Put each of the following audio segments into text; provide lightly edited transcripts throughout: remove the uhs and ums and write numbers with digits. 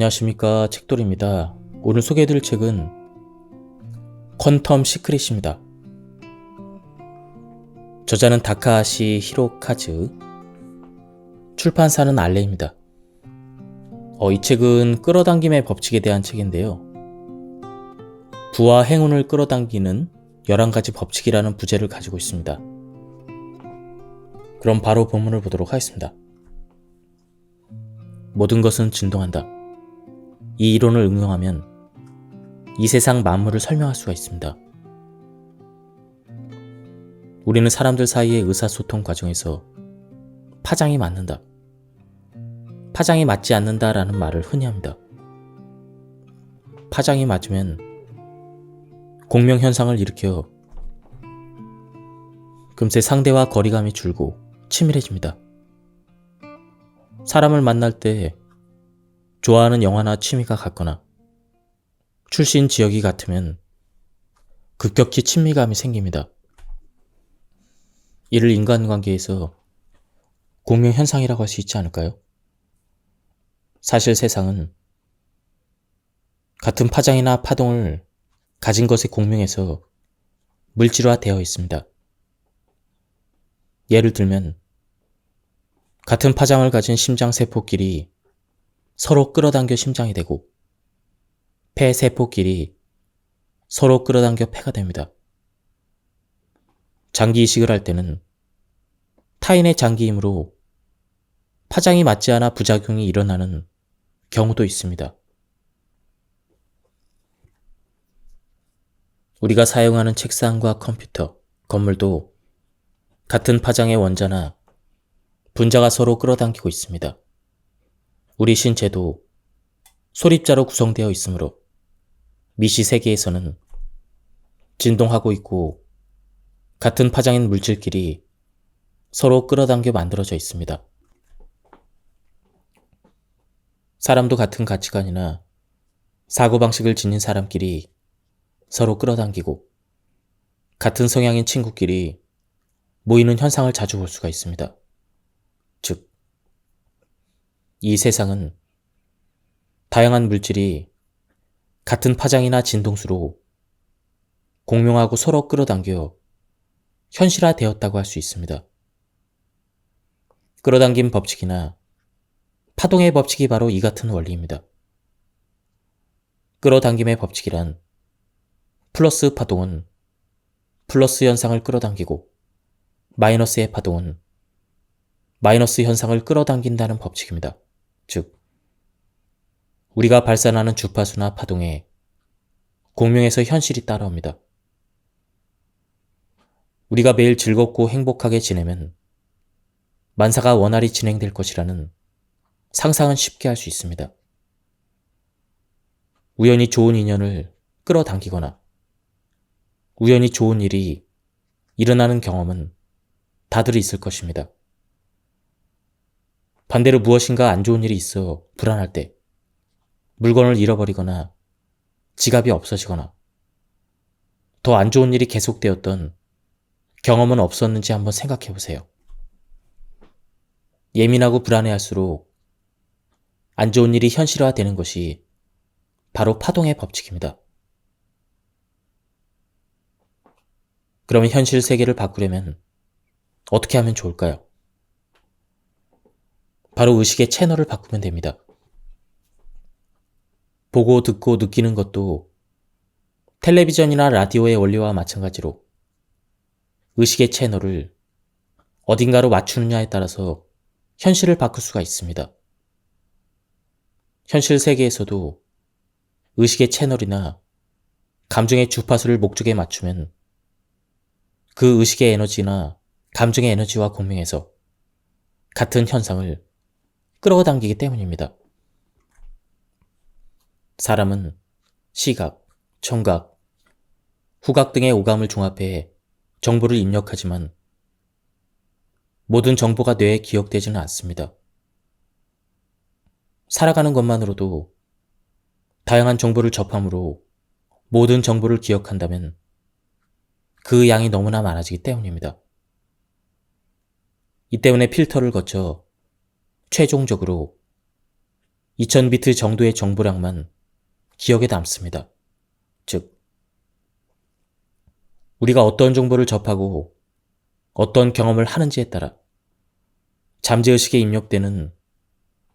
안녕하십니까, 책돌이입니다. 오늘 소개해드릴 책은 퀀텀 시크릿입니다. 저자는 다카하시 히로카즈, 출판사는 알레입니다. 이 책은 끌어당김의 법칙에 대한 책인데요. 부와 행운을 끌어당기는 11가지 법칙이라는 부제를 가지고 있습니다. 그럼 바로 본문을 보도록 하겠습니다. 모든 것은 진동한다. 이 이론을 응용하면 이 세상 만물을 설명할 수가 있습니다. 우리는 사람들 사이의 의사소통 과정에서 파장이 맞는다, 파장이 맞지 않는다라는 말을 흔히 합니다. 파장이 맞으면 공명현상을 일으켜 금세 상대와 거리감이 줄고 치밀해집니다. 사람을 만날 때 좋아하는 영화나 취미가 같거나 출신 지역이 같으면 급격히 친밀감이 생깁니다. 이를 인간관계에서 공명현상이라고 할 수 있지 않을까요? 사실 세상은 같은 파장이나 파동을 가진 것의 공명에서 물질화되어 있습니다. 예를 들면 같은 파장을 가진 심장세포끼리 서로 끌어당겨 심장이 되고 폐세포끼리 서로 끌어당겨 폐가 됩니다. 장기 이식을 할 때는 타인의 장기이므로 파장이 맞지 않아 부작용이 일어나는 경우도 있습니다. 우리가 사용하는 책상과 컴퓨터, 건물도 같은 파장의 원자나 분자가 서로 끌어당기고 있습니다. 우리 신체도 소립자로 구성되어 있으므로 미시 세계에서는 진동하고 있고 같은 파장인 물질끼리 서로 끌어당겨 만들어져 있습니다. 사람도 같은 가치관이나 사고방식을 지닌 사람끼리 서로 끌어당기고 같은 성향인 친구끼리 모이는 현상을 자주 볼 수가 있습니다. 즉, 이 세상은 다양한 물질이 같은 파장이나 진동수로 공명하고 서로 끌어당겨 현실화되었다고 할 수 있습니다. 끌어당김 법칙이나 파동의 법칙이 바로 이 같은 원리입니다. 끌어당김의 법칙이란 플러스 파동은 플러스 현상을 끌어당기고 마이너스의 파동은 마이너스 현상을 끌어당긴다는 법칙입니다. 즉, 우리가 발산하는 주파수나 파동에 공명에서 현실이 따라옵니다. 우리가 매일 즐겁고 행복하게 지내면 만사가 원활히 진행될 것이라는 상상은 쉽게 할 수 있습니다. 우연히 좋은 인연을 끌어당기거나 우연히 좋은 일이 일어나는 경험은 다들 있을 것입니다. 반대로 무엇인가 안 좋은 일이 있어 불안할 때 물건을 잃어버리거나 지갑이 없어지거나 더 안 좋은 일이 계속되었던 경험은 없었는지 한번 생각해 보세요. 예민하고 불안해할수록 안 좋은 일이 현실화되는 것이 바로 파동의 법칙입니다. 그러면 현실 세계를 바꾸려면 어떻게 하면 좋을까요? 바로 의식의 채널을 바꾸면 됩니다. 보고 듣고 느끼는 것도 텔레비전이나 라디오의 원리와 마찬가지로 의식의 채널을 어딘가로 맞추느냐에 따라서 현실을 바꿀 수가 있습니다. 현실 세계에서도 의식의 채널이나 감정의 주파수를 목적에 맞추면 그 의식의 에너지나 감정의 에너지와 공명해서 같은 현상을 끌어당기기 때문입니다. 사람은 시각, 청각, 후각 등의 오감을 종합해 정보를 입력하지만 모든 정보가 뇌에 기억되지는 않습니다. 살아가는 것만으로도 다양한 정보를 접함으로 모든 정보를 기억한다면 그 양이 너무나 많아지기 때문입니다. 이 때문에 필터를 거쳐 최종적으로 2000비트 정도의 정보량만 기억에 남습니다. 즉, 우리가 어떤 정보를 접하고 어떤 경험을 하는지에 따라 잠재의식에 입력되는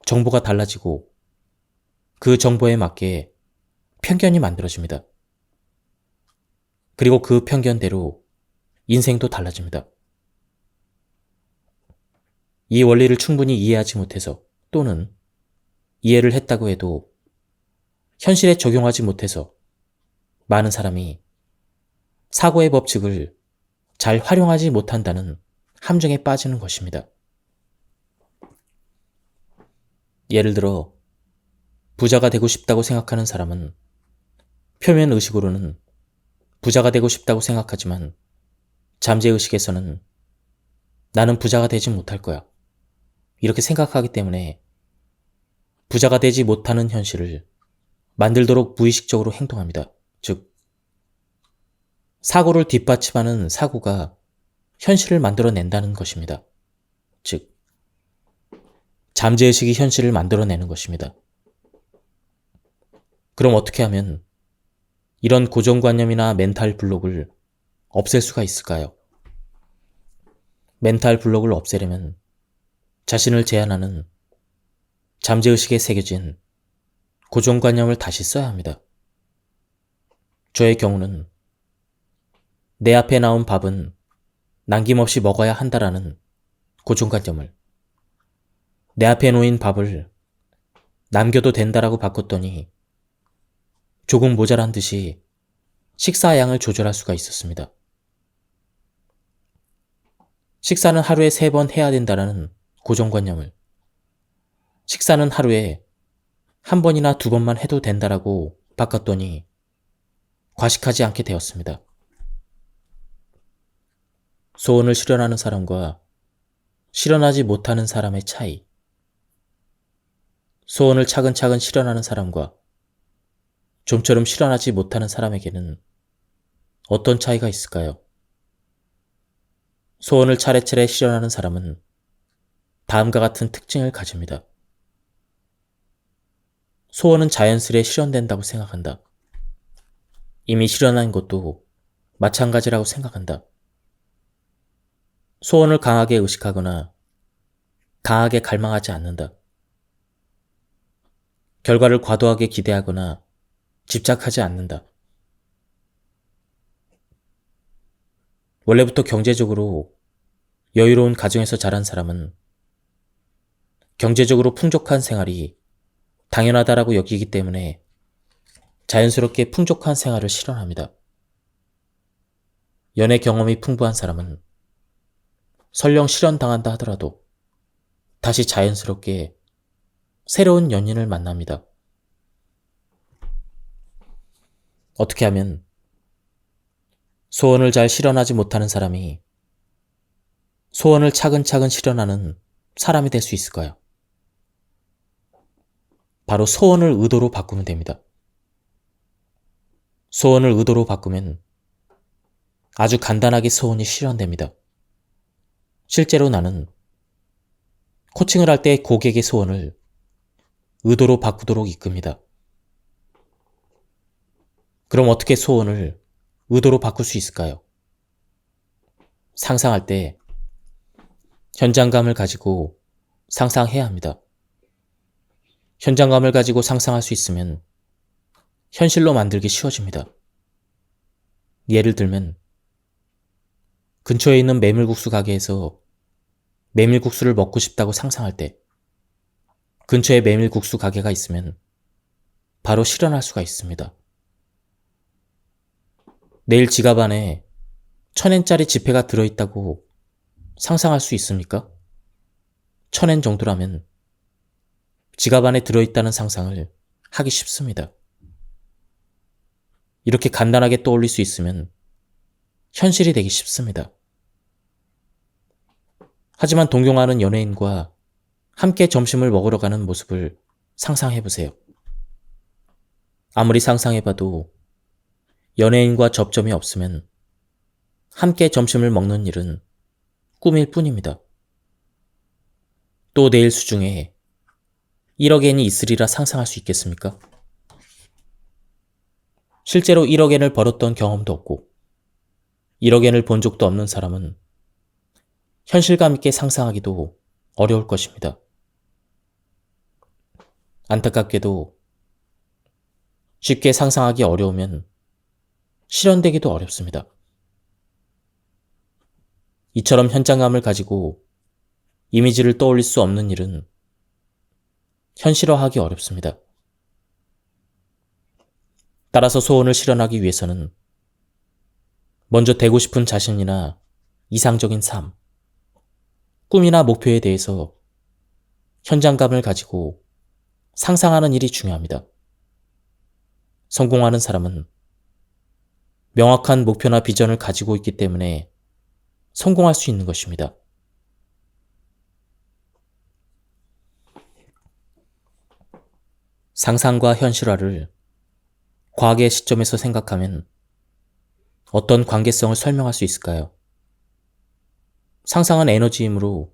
정보가 달라지고 그 정보에 맞게 편견이 만들어집니다. 그리고 그 편견대로 인생도 달라집니다. 이 원리를 충분히 이해하지 못해서 또는 이해를 했다고 해도 현실에 적용하지 못해서 많은 사람이 사고의 법칙을 잘 활용하지 못한다는 함정에 빠지는 것입니다. 예를 들어 부자가 되고 싶다고 생각하는 사람은 표면 의식으로는 부자가 되고 싶다고 생각하지만 잠재의식에서는 나는 부자가 되지 못할 거야. 이렇게 생각하기 때문에 부자가 되지 못하는 현실을 만들도록 무의식적으로 행동합니다. 즉, 사고를 뒷받침하는 사고가 현실을 만들어낸다는 것입니다. 즉, 잠재의식이 현실을 만들어내는 것입니다. 그럼 어떻게 하면 이런 고정관념이나 멘탈 블록을 없앨 수가 있을까요? 멘탈 블록을 없애려면 자신을 제한하는 잠재의식에 새겨진 고정관념을 다시 써야 합니다. 저의 경우는 내 앞에 나온 밥은 남김없이 먹어야 한다라는 고정관념을 내 앞에 놓인 밥을 남겨도 된다라고 바꿨더니 조금 모자란 듯이 식사 양을 조절할 수가 있었습니다. 식사는 하루에 3번 해야 된다라는 고정관념을 식사는 하루에 1번이나 2번만 해도 된다라고 바꿨더니 과식하지 않게 되었습니다. 소원을 실현하는 사람과 실현하지 못하는 사람의 차이. 소원을 차근차근 실현하는 사람과 좀처럼 실현하지 못하는 사람에게는 어떤 차이가 있을까요? 소원을 차례차례 실현하는 사람은 다음과 같은 특징을 가집니다. 소원은 자연스레 실현된다고 생각한다. 이미 실현한 것도 마찬가지라고 생각한다. 소원을 강하게 의식하거나 강하게 갈망하지 않는다. 결과를 과도하게 기대하거나 집착하지 않는다. 원래부터 경제적으로 여유로운 가정에서 자란 사람은 경제적으로 풍족한 생활이 당연하다라고 여기기 때문에 자연스럽게 풍족한 생활을 실현합니다. 연애 경험이 풍부한 사람은 설령 실현당한다 하더라도 다시 자연스럽게 새로운 연인을 만납니다. 어떻게 하면 소원을 잘 실현하지 못하는 사람이 소원을 차근차근 실현하는 사람이 될 수 있을까요? 바로 소원을 의도로 바꾸면 됩니다. 소원을 의도로 바꾸면 아주 간단하게 소원이 실현됩니다. 실제로 나는 코칭을 할 때 고객의 소원을 의도로 바꾸도록 이끕니다. 그럼 어떻게 소원을 의도로 바꿀 수 있을까요? 상상할 때 현장감을 가지고 상상해야 합니다. 현장감을 가지고 상상할 수 있으면 현실로 만들기 쉬워집니다. 예를 들면 근처에 있는 메밀국수 가게에서 메밀국수를 먹고 싶다고 상상할 때 근처에 메밀국수 가게가 있으면 바로 실현할 수가 있습니다. 내일 지갑 안에 1000엔짜리 지폐가 들어있다고 상상할 수 있습니까? 1000엔 정도라면 지갑 안에 들어있다는 상상을 하기 쉽습니다. 이렇게 간단하게 떠올릴 수 있으면 현실이 되기 쉽습니다. 하지만 동경하는 연예인과 함께 점심을 먹으러 가는 모습을 상상해보세요. 아무리 상상해봐도 연예인과 접점이 없으면 함께 점심을 먹는 일은 꿈일 뿐입니다. 또 내일 수중에 1억엔이 있으리라 상상할 수 있겠습니까? 실제로 1억엔을 벌었던 경험도 없고 1억엔을 본 적도 없는 사람은 현실감 있게 상상하기도 어려울 것입니다. 안타깝게도 쉽게 상상하기 어려우면 실현되기도 어렵습니다. 이처럼 현장감을 가지고 이미지를 떠올릴 수 없는 일은 현실화하기 어렵습니다. 따라서 소원을 실현하기 위해서는 먼저 되고 싶은 자신이나 이상적인 삶, 꿈이나 목표에 대해서 현장감을 가지고 상상하는 일이 중요합니다. 성공하는 사람은 명확한 목표나 비전을 가지고 있기 때문에 성공할 수 있는 것입니다. 상상과 현실화를 과학의 시점에서 생각하면 어떤 관계성을 설명할 수 있을까요? 상상은 에너지이므로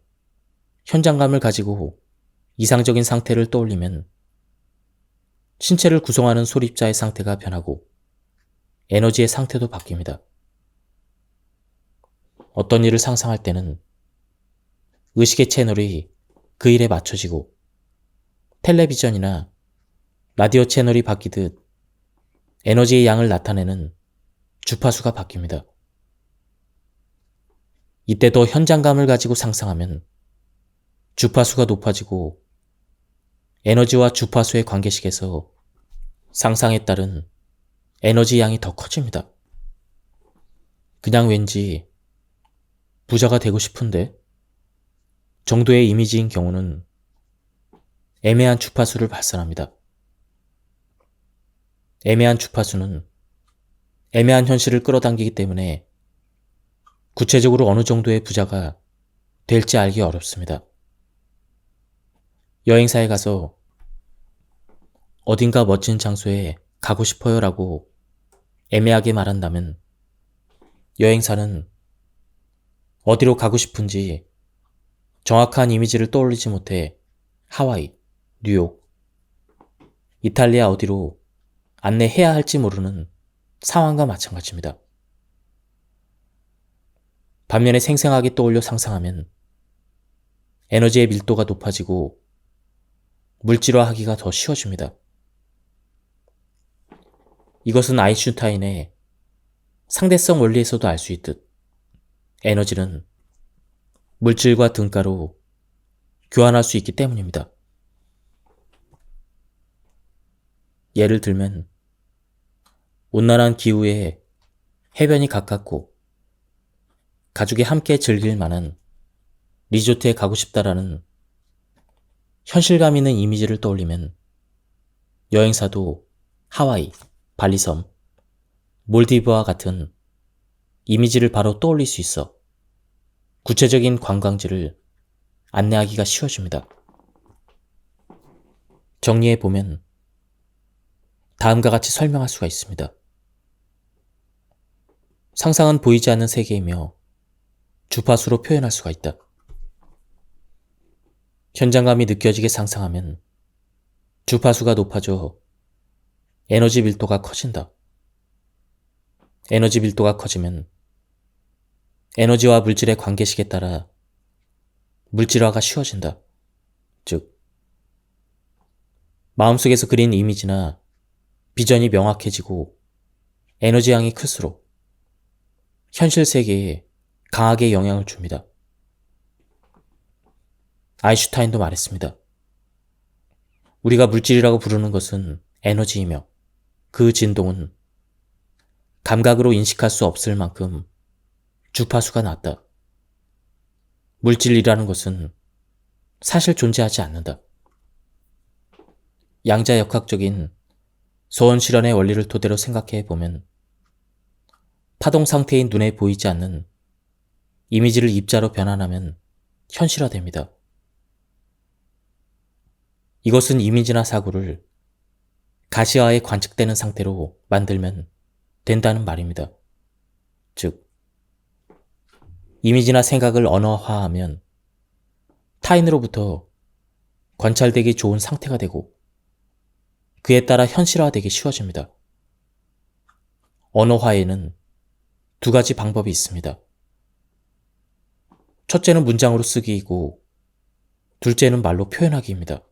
현장감을 가지고 이상적인 상태를 떠올리면 신체를 구성하는 소립자의 상태가 변하고 에너지의 상태도 바뀝니다. 어떤 일을 상상할 때는 의식의 채널이 그 일에 맞춰지고 텔레비전이나 라디오 채널이 바뀌듯 에너지의 양을 나타내는 주파수가 바뀝니다. 이때 더 현장감을 가지고 상상하면 주파수가 높아지고 에너지와 주파수의 관계식에서 상상에 따른 에너지 양이 더 커집니다. 그냥 왠지 부자가 되고 싶은데 정도의 이미지인 경우는 애매한 주파수를 발산합니다. 애매한 주파수는 애매한 현실을 끌어당기기 때문에 구체적으로 어느 정도의 부자가 될지 알기 어렵습니다. 여행사에 가서 어딘가 멋진 장소에 가고 싶어요 라고 애매하게 말한다면 여행사는 어디로 가고 싶은지 정확한 이미지를 떠올리지 못해 하와이, 뉴욕, 이탈리아 어디로 안내해야 할지 모르는 상황과 마찬가지입니다. 반면에 생생하게 떠올려 상상하면 에너지의 밀도가 높아지고 물질화하기가 더 쉬워집니다. 이것은 아인슈타인의 상대성 원리에서도 알 수 있듯 에너지는 물질과 등가로 교환할 수 있기 때문입니다. 예를 들면 온난한 기후에 해변이 가깝고 가족이 함께 즐길 만한 리조트에 가고 싶다라는 현실감 있는 이미지를 떠올리면 여행사도 하와이, 발리섬, 몰디브와 같은 이미지를 바로 떠올릴 수 있어 구체적인 관광지를 안내하기가 쉬워집니다. 정리해보면 다음과 같이 설명할 수가 있습니다. 상상은 보이지 않는 세계이며 주파수로 표현할 수가 있다. 현장감이 느껴지게 상상하면 주파수가 높아져 에너지 밀도가 커진다. 에너지 밀도가 커지면 에너지와 물질의 관계식에 따라 물질화가 쉬워진다. 즉, 마음속에서 그린 이미지나 비전이 명확해지고 에너지 양이 클수록 현실 세계에 강하게 영향을 줍니다. 아인슈타인도 말했습니다. 우리가 물질이라고 부르는 것은 에너지이며 그 진동은 감각으로 인식할 수 없을 만큼 주파수가 낮다. 물질이라는 것은 사실 존재하지 않는다. 양자역학적인 소원 실현의 원리를 토대로 생각해 보면 파동 상태인 눈에 보이지 않는 이미지를 입자로 변환하면 현실화됩니다. 이것은 이미지나 사고를 가시화에 관측되는 상태로 만들면 된다는 말입니다. 즉, 이미지나 생각을 언어화하면 타인으로부터 관찰되기 좋은 상태가 되고 그에 따라 현실화되기 쉬워집니다. 언어화에는 두 가지 방법이 있습니다. 첫째는 문장으로 쓰기이고 둘째는 말로 표현하기입니다.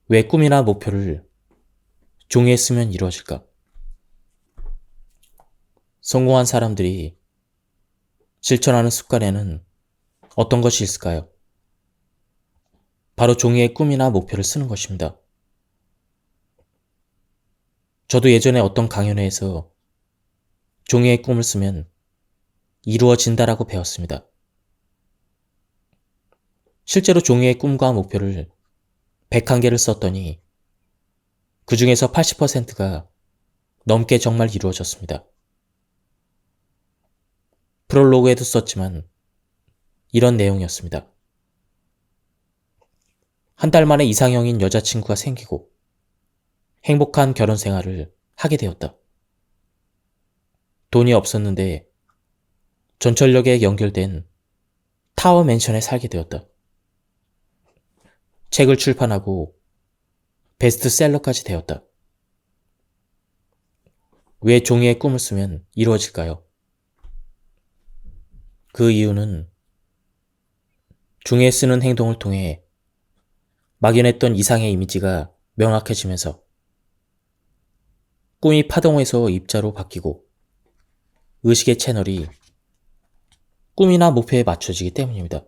왜 꿈이나 목표를 종이에 쓰면 이루어질까? 성공한 사람들이 실천하는 습관에는 어떤 것이 있을까요? 바로 종이에 꿈이나 목표를 쓰는 것입니다. 저도 예전에 어떤 강연회에서 종이에 꿈을 쓰면 이루어진다라고 배웠습니다. 실제로 종이에 꿈과 목표를 101개를 썼더니 그 중에서 80%가 넘게 정말 이루어졌습니다. 프롤로그에도 썼지만 이런 내용이었습니다. 한 달 만에 이상형인 여자친구가 생기고 행복한 결혼 생활을 하게 되었다. 돈이 없었는데 전철역에 연결된 타워 맨션에 살게 되었다. 책을 출판하고 베스트셀러까지 되었다. 왜 종이에 꿈을 쓰면 이루어질까요? 그 이유는 종이에 쓰는 행동을 통해 막연했던 이상의 이미지가 명확해지면서 꿈이 파동에서 입자로 바뀌고 의식의 채널이 꿈이나 목표에 맞춰지기 때문입니다.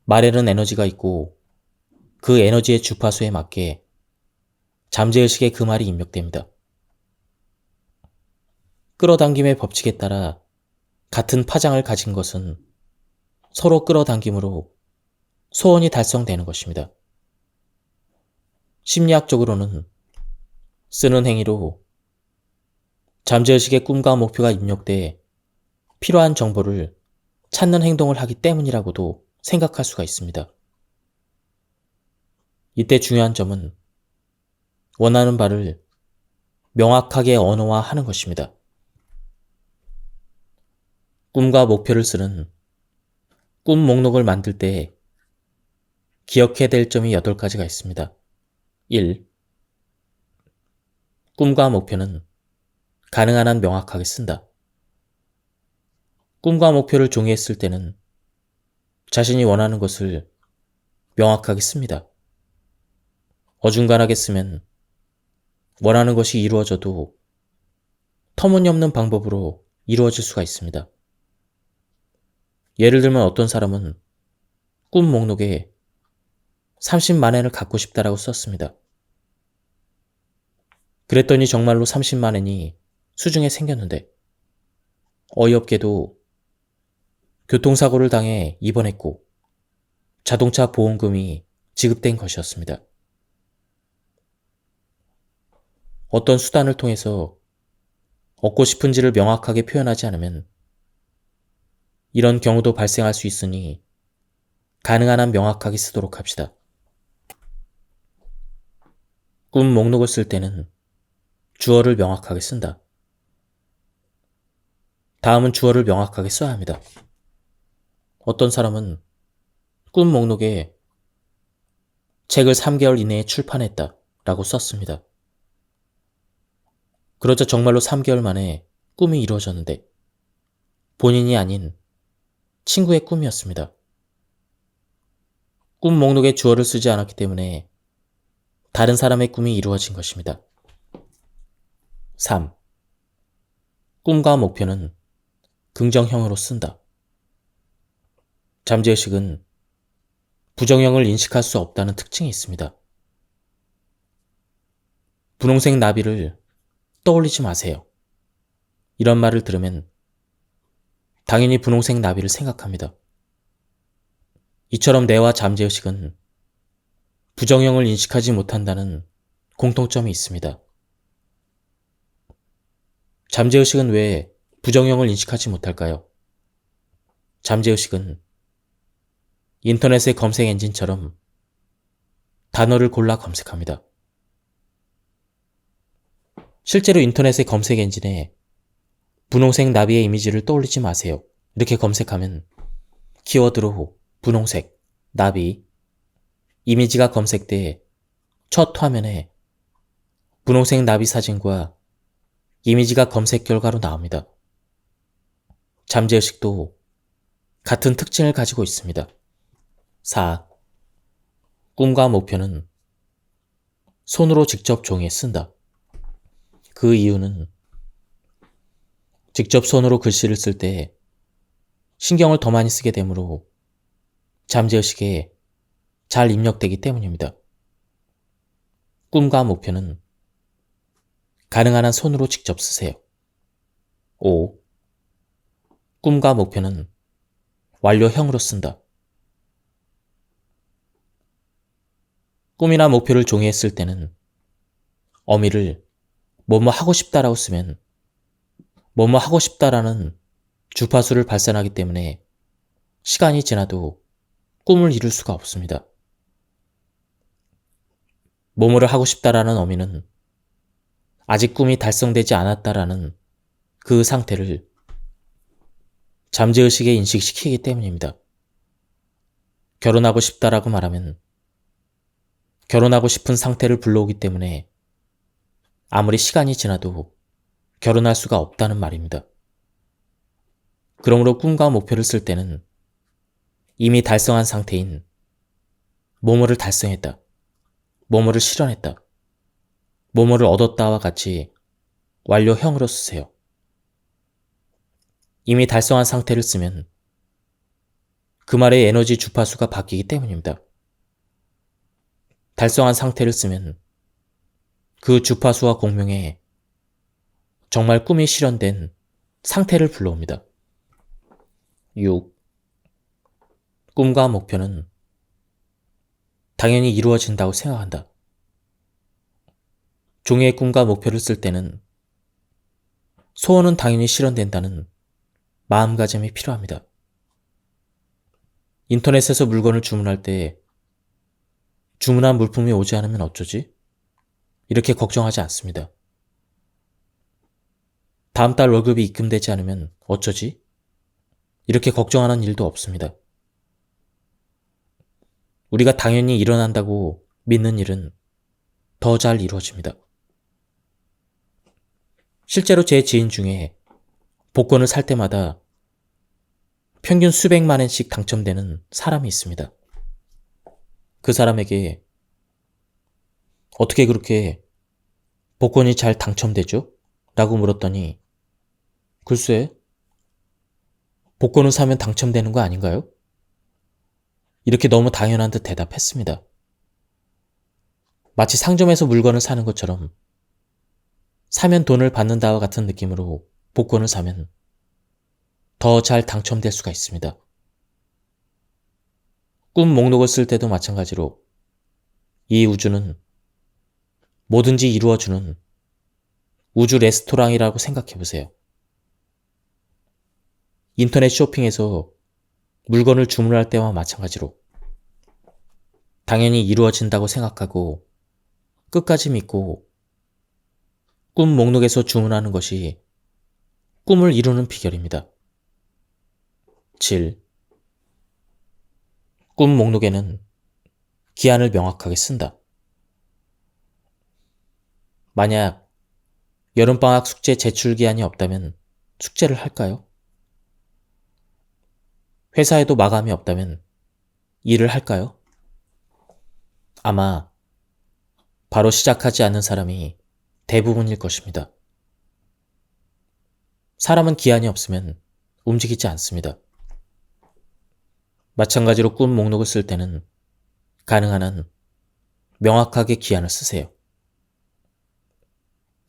말에는 에너지가 있고 그 에너지의 주파수에 맞게 잠재의식에 그 말이 입력됩니다. 끌어당김의 법칙에 따라 같은 파장을 가진 것은 서로 끌어당김으로 소원이 달성되는 것입니다. 심리학적으로는 쓰는 행위로 잠재의식의 꿈과 목표가 입력돼 필요한 정보를 찾는 행동을 하기 때문이라고도 생각할 수가 있습니다. 이때 중요한 점은 원하는 바를 명확하게 언어화하는 것입니다. 꿈과 목표를 쓰는 꿈 목록을 만들 때 기억해야 될 점이 8가지가 있습니다. 1. 꿈과 목표는 가능한 한 명확하게 쓴다. 꿈과 목표를 종이에 쓸 때는 자신이 원하는 것을 명확하게 씁니다. 어중간하게 쓰면 원하는 것이 이루어져도 터무니없는 방법으로 이루어질 수가 있습니다. 예를 들면 어떤 사람은 꿈 목록에 30만 엔을 갖고 싶다라고 썼습니다. 그랬더니 정말로 30만 엔이 수중에 생겼는데 어이없게도 교통사고를 당해 입원했고 자동차 보험금이 지급된 것이었습니다. 어떤 수단을 통해서 얻고 싶은지를 명확하게 표현하지 않으면 이런 경우도 발생할 수 있으니 가능한 한 명확하게 쓰도록 합시다. 꿈 목록을 쓸 때는 주어를 명확하게 쓴다. 다음은 주어를 명확하게 써야 합니다. 어떤 사람은 꿈 목록에 책을 3개월 이내에 출판했다 라고 썼습니다. 그러자 정말로 3개월 만에 꿈이 이루어졌는데 본인이 아닌 친구의 꿈이었습니다. 꿈 목록에 주어를 쓰지 않았기 때문에 다른 사람의 꿈이 이루어진 것입니다. 3. 꿈과 목표는 긍정형으로 쓴다. 잠재의식은 부정형을 인식할 수 없다는 특징이 있습니다. 분홍색 나비를 떠올리지 마세요. 이런 말을 들으면 당연히 분홍색 나비를 생각합니다. 이처럼 뇌와 잠재의식은 부정형을 인식하지 못한다는 공통점이 있습니다. 잠재의식은 왜 부정형을 인식하지 못할까요? 잠재의식은 인터넷의 검색 엔진처럼 단어를 골라 검색합니다. 실제로 인터넷의 검색 엔진에 분홍색 나비의 이미지를 떠올리지 마세요. 이렇게 검색하면 키워드로 분홍색, 나비, 이미지가 검색돼 첫 화면에 분홍색 나비 사진과 이미지가 검색 결과로 나옵니다. 잠재의식도 같은 특징을 가지고 있습니다. 4. 꿈과 목표는 손으로 직접 종이에 쓴다. 그 이유는 직접 손으로 글씨를 쓸 때 신경을 더 많이 쓰게 되므로 잠재의식에 잘 입력되기 때문입니다. 꿈과 목표는 가능한 한 손으로 직접 쓰세요. 5. 꿈과 목표는 완료형으로 쓴다. 꿈이나 목표를 종이에 쓸 때는 어미를 뭐뭐 하고 싶다라고 쓰면 뭐뭐 하고 싶다라는 주파수를 발산하기 때문에 시간이 지나도 꿈을 이룰 수가 없습니다. 뭐뭐를 하고 싶다라는 어미는 아직 꿈이 달성되지 않았다라는 그 상태를 잠재의식에 인식시키기 때문입니다. 결혼하고 싶다라고 말하면 결혼하고 싶은 상태를 불러오기 때문에 아무리 시간이 지나도 결혼할 수가 없다는 말입니다. 그러므로 꿈과 목표를 쓸 때는 이미 달성한 상태인 뭐뭐를 달성했다, 뭐뭐를 실현했다, 뭐뭐를 얻었다와 같이 완료형으로 쓰세요. 이미 달성한 상태를 쓰면 그 말의 에너지 주파수가 바뀌기 때문입니다. 달성한 상태를 쓰면 그 주파수와 공명에 정말 꿈이 실현된 상태를 불러옵니다. 6. 꿈과 목표는 당연히 이루어진다고 생각한다. 종이에 꿈과 목표를 쓸 때는 소원은 당연히 실현된다는 마음가짐이 필요합니다. 인터넷에서 물건을 주문할 때 주문한 물품이 오지 않으면 어쩌지? 이렇게 걱정하지 않습니다. 다음 달 월급이 입금되지 않으면 어쩌지? 이렇게 걱정하는 일도 없습니다. 우리가 당연히 일어난다고 믿는 일은 더 잘 이루어집니다. 실제로 제 지인 중에 복권을 살 때마다 평균 수백만 원씩 당첨되는 사람이 있습니다. 그 사람에게 어떻게 그렇게 복권이 잘 당첨되죠? 라고 물었더니 글쎄, 복권을 사면 당첨되는 거 아닌가요? 이렇게 너무 당연한 듯 대답했습니다. 마치 상점에서 물건을 사는 것처럼 사면 돈을 받는다와 같은 느낌으로 복권을 사면 더 잘 당첨될 수가 있습니다. 꿈 목록을 쓸 때도 마찬가지로 이 우주는 뭐든지 이루어주는 우주 레스토랑이라고 생각해 보세요. 인터넷 쇼핑에서 물건을 주문할 때와 마찬가지로 당연히 이루어진다고 생각하고 끝까지 믿고 꿈 목록에서 주문하는 것이 꿈을 이루는 비결입니다. 7. 꿈 목록에는 기한을 명확하게 쓴다. 만약 여름방학 숙제 제출 기한이 없다면 숙제를 할까요? 회사에도 마감이 없다면 일을 할까요? 아마 바로 시작하지 않는 사람이 대부분일 것입니다. 사람은 기한이 없으면 움직이지 않습니다. 마찬가지로 꿈 목록을 쓸 때는 가능한 한 명확하게 기한을 쓰세요.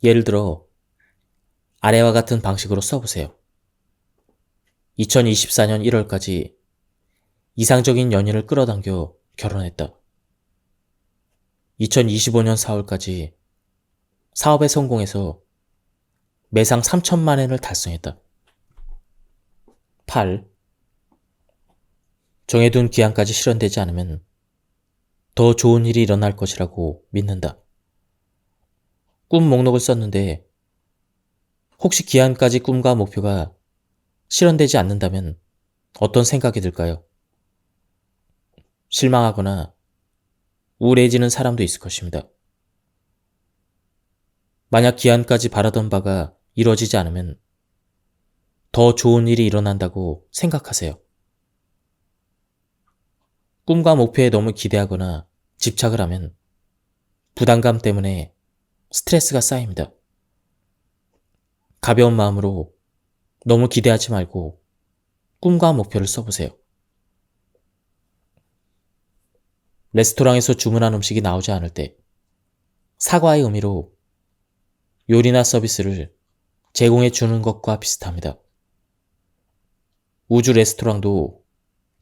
예를 들어 아래와 같은 방식으로 써보세요. 2024년 1월까지 이상적인 연인을 끌어당겨 결혼했다. 2025년 4월까지 사업에 성공해서 매상 3천만 원을 달성했다. 8. 정해둔 기한까지 실현되지 않으면 더 좋은 일이 일어날 것이라고 믿는다. 꿈 목록을 썼는데 혹시 기한까지 꿈과 목표가 실현되지 않는다면 어떤 생각이 들까요? 실망하거나 우울해지는 사람도 있을 것입니다. 만약 기한까지 바라던 바가 이루어지지 않으면 더 좋은 일이 일어난다고 생각하세요. 꿈과 목표에 너무 기대하거나 집착을 하면 부담감 때문에 스트레스가 쌓입니다. 가벼운 마음으로 너무 기대하지 말고 꿈과 목표를 써보세요. 레스토랑에서 주문한 음식이 나오지 않을 때 사과의 의미로 요리나 서비스를 제공해 주는 것과 비슷합니다. 우주 레스토랑도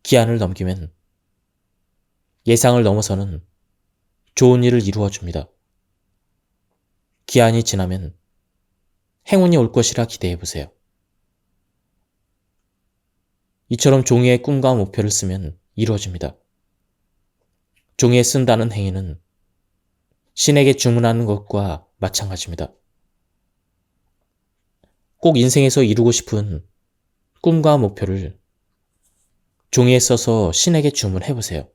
기한을 넘기면 예상을 넘어서는 좋은 일을 이루어 줍니다. 기한이 지나면 행운이 올 것이라 기대해 보세요. 이처럼 종이에 꿈과 목표를 쓰면 이루어집니다. 종이에 쓴다는 행위는 신에게 주문하는 것과 마찬가지입니다. 꼭 인생에서 이루고 싶은 꿈과 목표를 종이에 써서 신에게 주문해 보세요.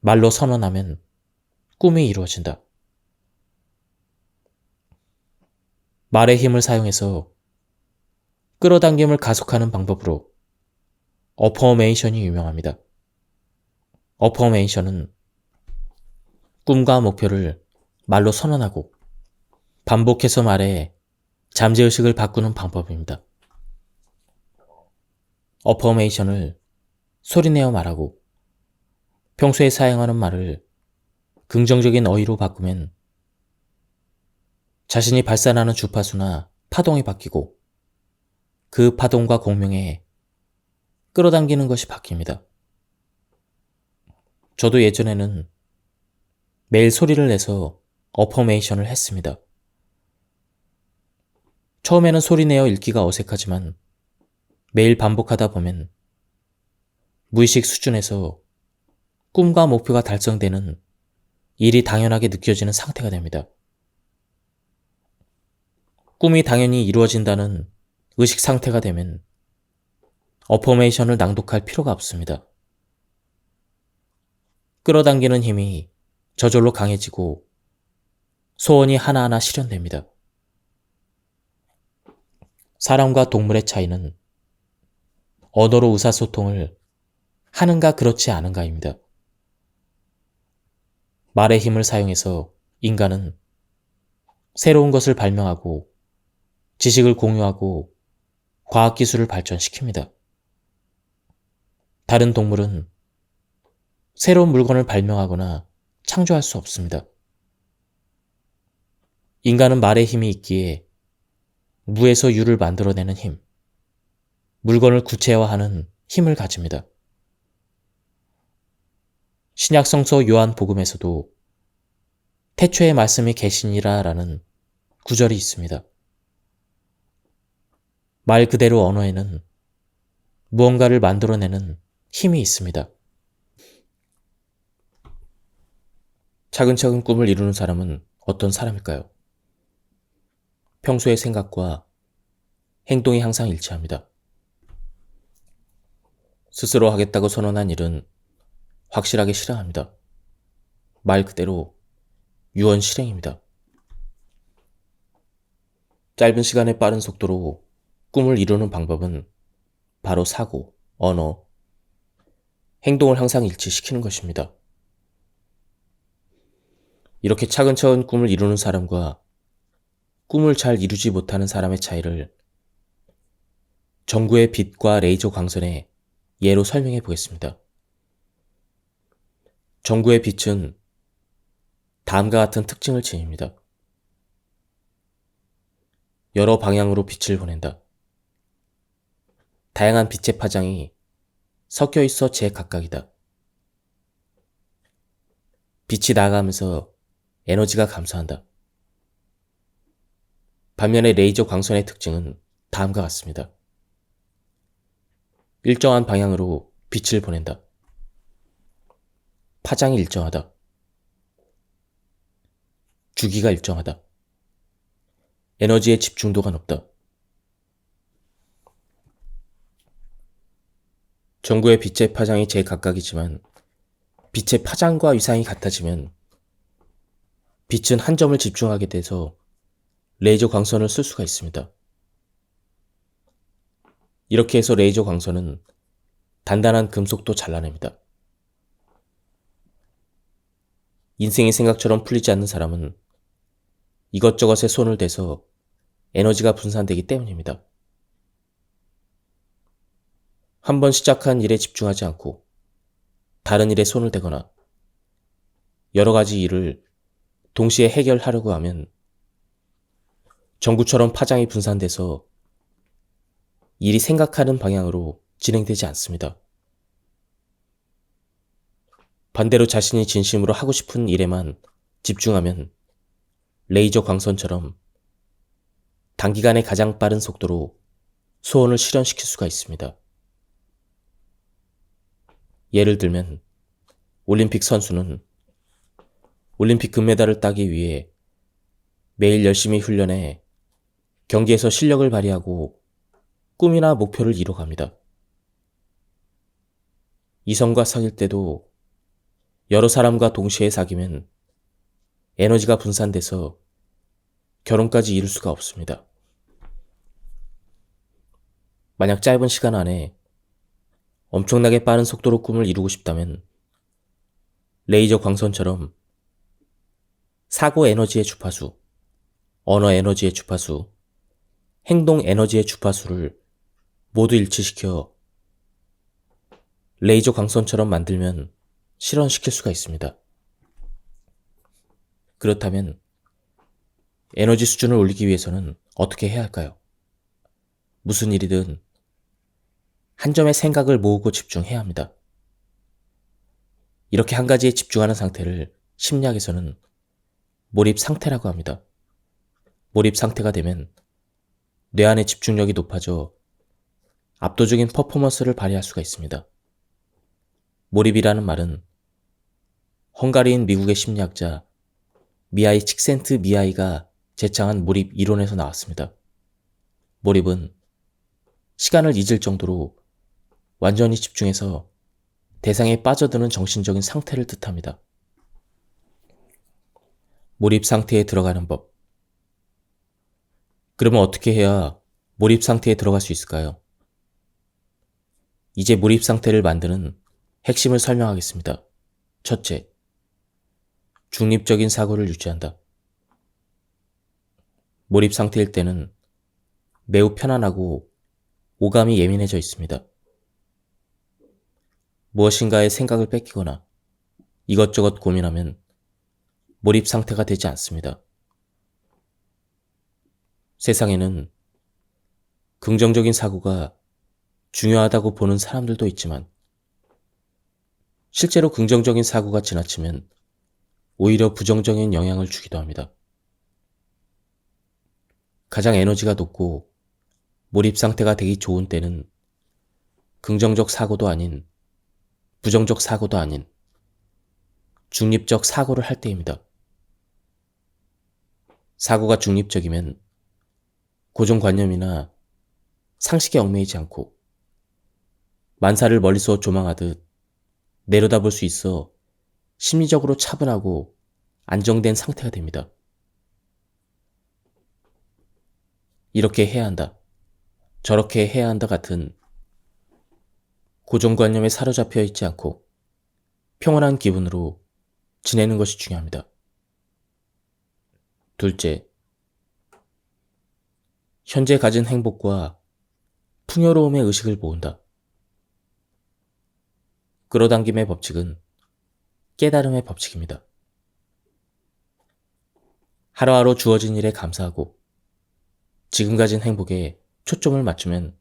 말로 선언하면 꿈이 이루어진다. 말의 힘을 사용해서 끌어당김을 가속하는 방법으로 어퍼메이션이 유명합니다. 어퍼메이션은 꿈과 목표를 말로 선언하고 반복해서 말해 잠재의식을 바꾸는 방법입니다. 어퍼메이션을 소리내어 말하고 평소에 사용하는 말을 긍정적인 어휘로 바꾸면 자신이 발산하는 주파수나 파동이 바뀌고 그 파동과 공명에 끌어당기는 것이 바뀝니다. 저도 예전에는 매일 소리를 내서 어퍼메이션을 했습니다. 처음에는 소리내어 읽기가 어색하지만 매일 반복하다 보면 무의식 수준에서 꿈과 목표가 달성되는 일이 당연하게 느껴지는 상태가 됩니다. 꿈이 당연히 이루어진다는 의식 상태가 되면 어퍼메이션을 낭독할 필요가 없습니다. 끌어당기는 힘이 저절로 강해지고 소원이 하나하나 실현됩니다. 사람과 동물의 차이는 언어로 의사소통을 하는가 그렇지 않은가입니다. 말의 힘을 사용해서 인간은 새로운 것을 발명하고 지식을 공유하고 과학기술을 발전시킵니다. 다른 동물은 새로운 물건을 발명하거나 창조할 수 없습니다. 인간은 말의 힘이 있기에 무에서 유를 만들어내는 힘, 물건을 구체화하는 힘을 가집니다. 신약성서 요한복음에서도 태초의 말씀이 계시니라 라는 구절이 있습니다. 말 그대로 언어에는 무언가를 만들어내는 힘이 있습니다. 차근차근 꿈을 이루는 사람은 어떤 사람일까요? 평소의 생각과 행동이 항상 일치합니다. 스스로 하겠다고 선언한 일은 확실하게 실행합니다. 말 그대로 유언 실행입니다. 짧은 시간에 빠른 속도로 꿈을 이루는 방법은 바로 사고, 언어, 행동을 항상 일치시키는 것입니다. 이렇게 차근차근 꿈을 이루는 사람과 꿈을 잘 이루지 못하는 사람의 차이를 전구의 빛과 레이저 광선의 예로 설명해 보겠습니다. 전구의 빛은 다음과 같은 특징을 지닙니다. 여러 방향으로 빛을 보낸다. 다양한 빛의 파장이 섞여 있어 제각각이다. 빛이 나아가면서 에너지가 감소한다. 반면에 레이저 광선의 특징은 다음과 같습니다. 일정한 방향으로 빛을 보낸다. 파장이 일정하다. 주기가 일정하다. 에너지의 집중도가 높다. 전구의 빛의 파장이 제각각이지만 빛의 파장과 위상이 같아지면 빛은 한 점을 집중하게 돼서 레이저 광선을 쓸 수가 있습니다. 이렇게 해서 레이저 광선은 단단한 금속도 잘라냅니다. 인생의 생각처럼 풀리지 않는 사람은 이것저것에 손을 대서 에너지가 분산되기 때문입니다. 한번 시작한 일에 집중하지 않고 다른 일에 손을 대거나 여러 가지 일을 동시에 해결하려고 하면 전구처럼 파장이 분산돼서 일이 생각하는 방향으로 진행되지 않습니다. 반대로 자신이 진심으로 하고 싶은 일에만 집중하면 레이저 광선처럼 단기간에 가장 빠른 속도로 소원을 실현시킬 수가 있습니다. 예를 들면 올림픽 선수는 올림픽 금메달을 따기 위해 매일 열심히 훈련해 경기에서 실력을 발휘하고 꿈이나 목표를 이뤄갑니다. 이성과 사귈 때도 여러 사람과 동시에 사귀면 에너지가 분산돼서 결혼까지 이룰 수가 없습니다. 만약 짧은 시간 안에 엄청나게 빠른 속도로 꿈을 이루고 싶다면 레이저 광선처럼 사고 에너지의 주파수, 언어 에너지의 주파수, 행동 에너지의 주파수를 모두 일치시켜 레이저 광선처럼 만들면 실현시킬 수가 있습니다. 그렇다면 에너지 수준을 올리기 위해서는 어떻게 해야 할까요? 무슨 일이든 한 점의 생각을 모으고 집중해야 합니다. 이렇게 한 가지에 집중하는 상태를 심리학에서는 몰입 상태라고 합니다. 몰입 상태가 되면 뇌 안의 집중력이 높아져 압도적인 퍼포먼스를 발휘할 수가 있습니다. 몰입이라는 말은 헝가리인 미국의 심리학자 미하이 칙센트미하이가 제창한 몰입 이론에서 나왔습니다. 몰입은 시간을 잊을 정도로 완전히 집중해서 대상에 빠져드는 정신적인 상태를 뜻합니다. 몰입 상태에 들어가는 법. 그러면 어떻게 해야 몰입 상태에 들어갈 수 있을까요? 이제 몰입 상태를 만드는 핵심을 설명하겠습니다. 첫째, 중립적인 사고를 유지한다. 몰입 상태일 때는 매우 편안하고 오감이 예민해져 있습니다. 무엇인가에 생각을 뺏기거나 이것저것 고민하면 몰입 상태가 되지 않습니다. 세상에는 긍정적인 사고가 중요하다고 보는 사람들도 있지만 실제로 긍정적인 사고가 지나치면 오히려 부정적인 영향을 주기도 합니다. 가장 에너지가 높고 몰입 상태가 되기 좋은 때는 긍정적 사고도 아닌 부정적 사고도 아닌 중립적 사고를 할 때입니다. 사고가 중립적이면 고정관념이나 상식에 얽매이지 않고 만사를 멀리서 조망하듯 내려다볼 수 있어 심리적으로 차분하고 안정된 상태가 됩니다. 이렇게 해야 한다, 저렇게 해야 한다 같은 고정관념에 사로잡혀 있지 않고 평온한 기분으로 지내는 것이 중요합니다. 둘째, 현재 가진 행복과 풍요로움의 의식을 모은다. 끌어당김의 법칙은 깨달음의 법칙입니다. 하루하루 주어진 일에 감사하고 지금 가진 행복에 초점을 맞추면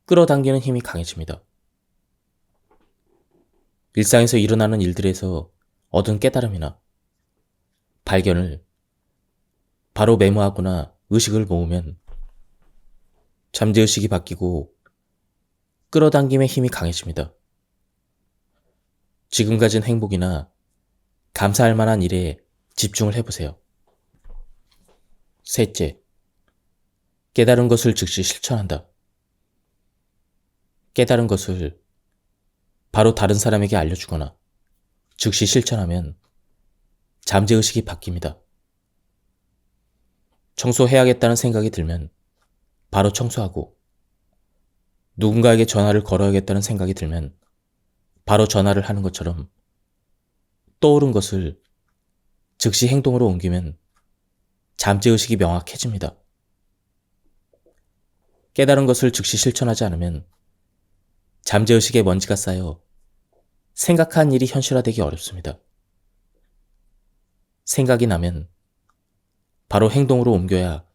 끌어당기는 힘이 강해집니다. 일상에서 일어나는 일들에서 얻은 깨달음이나 발견을 바로 메모하거나 의식을 모으면 잠재의식이 바뀌고 끌어당김의 힘이 강해집니다. 지금 가진 행복이나 감사할 만한 일에 집중을 해보세요. 셋째, 깨달은 것을 즉시 실천한다. 깨달은 것을 바로 다른 사람에게 알려주거나 즉시 실천하면 잠재의식이 바뀝니다. 청소해야겠다는 생각이 들면 바로 청소하고, 누군가에게 전화를 걸어야겠다는 생각이 들면 바로 전화를 하는 것처럼 떠오른 것을 즉시 행동으로 옮기면 잠재의식이 명확해집니다. 깨달은 것을 즉시 실천하지 않으면 잠재의식에 먼지가 쌓여 생각한 일이 현실화되기 어렵습니다. 생각이 나면 바로 행동으로 옮겨야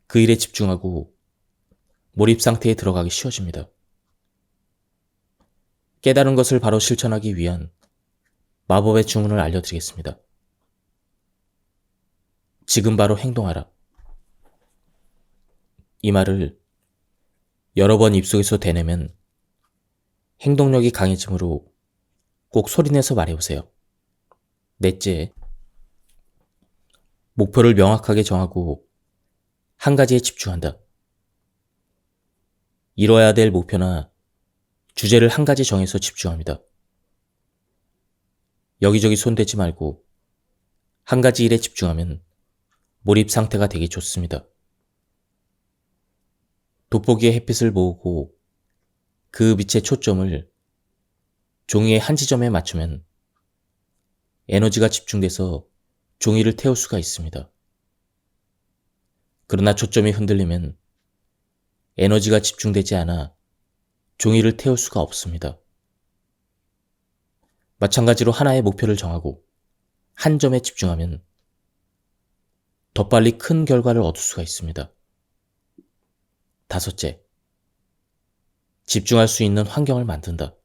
그 일에 집중하고 몰입 상태에 들어가기 쉬워집니다. 깨달은 것을 바로 실천하기 위한 마법의 주문을 알려드리겠습니다. 지금 바로 행동하라. 이 말을 여러 번 입속에서 되뇌면 행동력이 강해지므로 꼭 소리내서 말해보세요. 넷째, 목표를 명확하게 정하고 한 가지에 집중한다. 이뤄야 될 목표나 주제를 한 가지 정해서 집중합니다. 여기저기 손대지 말고 한 가지 일에 집중하면 몰입 상태가 되기 좋습니다. 돋보기의 햇빛을 모으고 그 빛의 초점을 종이의 한 지점에 맞추면 에너지가 집중돼서 종이를 태울 수가 있습니다. 그러나 초점이 흔들리면 에너지가 집중되지 않아 종이를 태울 수가 없습니다. 마찬가지로 하나의 목표를 정하고 한 점에 집중하면 더 빨리 큰 결과를 얻을 수가 있습니다. 다섯째, 집중할 수 있는 환경을 만든다.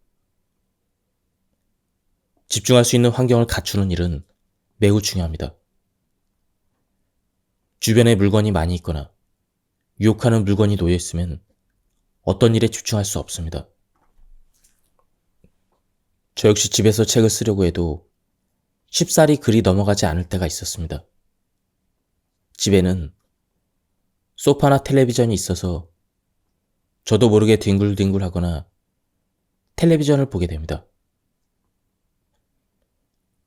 집중할 수 있는 환경을 갖추는 일은 매우 중요합니다. 주변에 물건이 많이 있거나 유혹하는 물건이 놓여 있으면 어떤 일에 집중할 수 없습니다. 저 역시 집에서 책을 쓰려고 해도 쉽사리 글이 넘어가지 않을 때가 있었습니다. 집에는 소파나 텔레비전이 있어서 저도 모르게 뒹굴뒹굴 하거나 텔레비전을 보게 됩니다.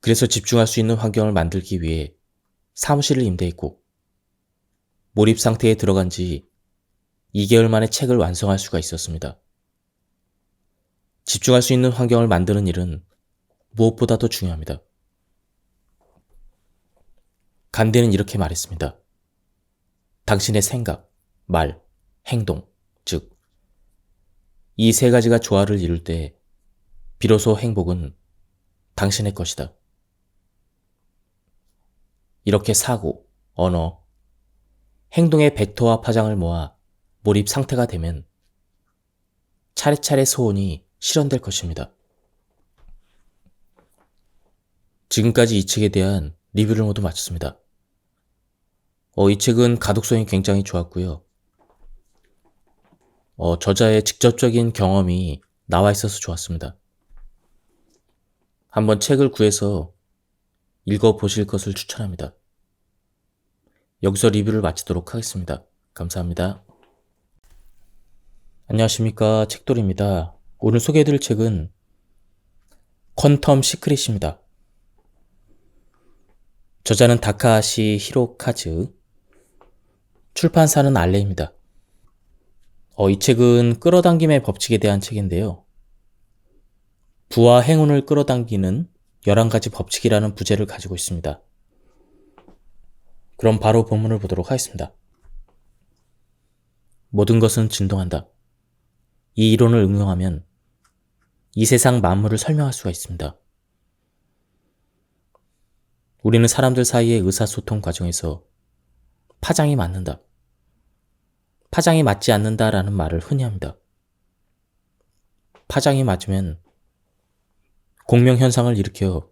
그래서 집중할 수 있는 환경을 만들기 위해 사무실을 임대했고, 몰입 상태에 들어간 지 2개월 만에 책을 완성할 수가 있었습니다. 집중할 수 있는 환경을 만드는 일은 무엇보다도 중요합니다. 간디는 이렇게 말했습니다. 당신의 생각, 말, 행동, 즉 이 세 가지가 조화를 이룰 때 비로소 행복은 당신의 것이다. 이렇게 사고, 언어, 행동의 벡터와 파장을 모아 몰입 상태가 되면 차례차례 소원이 실현될 것입니다. 지금까지 이 책에 대한 리뷰를 모두 마쳤습니다. 이 책은 가독성이 굉장히 좋았고요. 저자의 직접적인 경험이 나와 있어서 좋았습니다. 한번 책을 구해서 읽어보실 것을 추천합니다. 여기서 리뷰를 마치도록 하겠습니다. 감사합니다. 안녕하십니까, 책돌이입니다. 오늘 소개해드릴 책은 퀀텀 시크릿입니다. 저자는 다카하시 히로카즈, 출판사는 알레입니다. 이 책은 끌어당김의 법칙에 대한 책인데요. 부와 행운을 끌어당기는 11가지 법칙이라는 부제를 가지고 있습니다. 그럼 바로 본문을 보도록 하겠습니다. 모든 것은 진동한다. 이 이론을 응용하면 이 세상 만물을 설명할 수가 있습니다. 우리는 사람들 사이의 의사소통 과정에서 파장이 맞는다, 파장이 맞지 않는다라는 말을 흔히 합니다. 파장이 맞으면 공명현상을 일으켜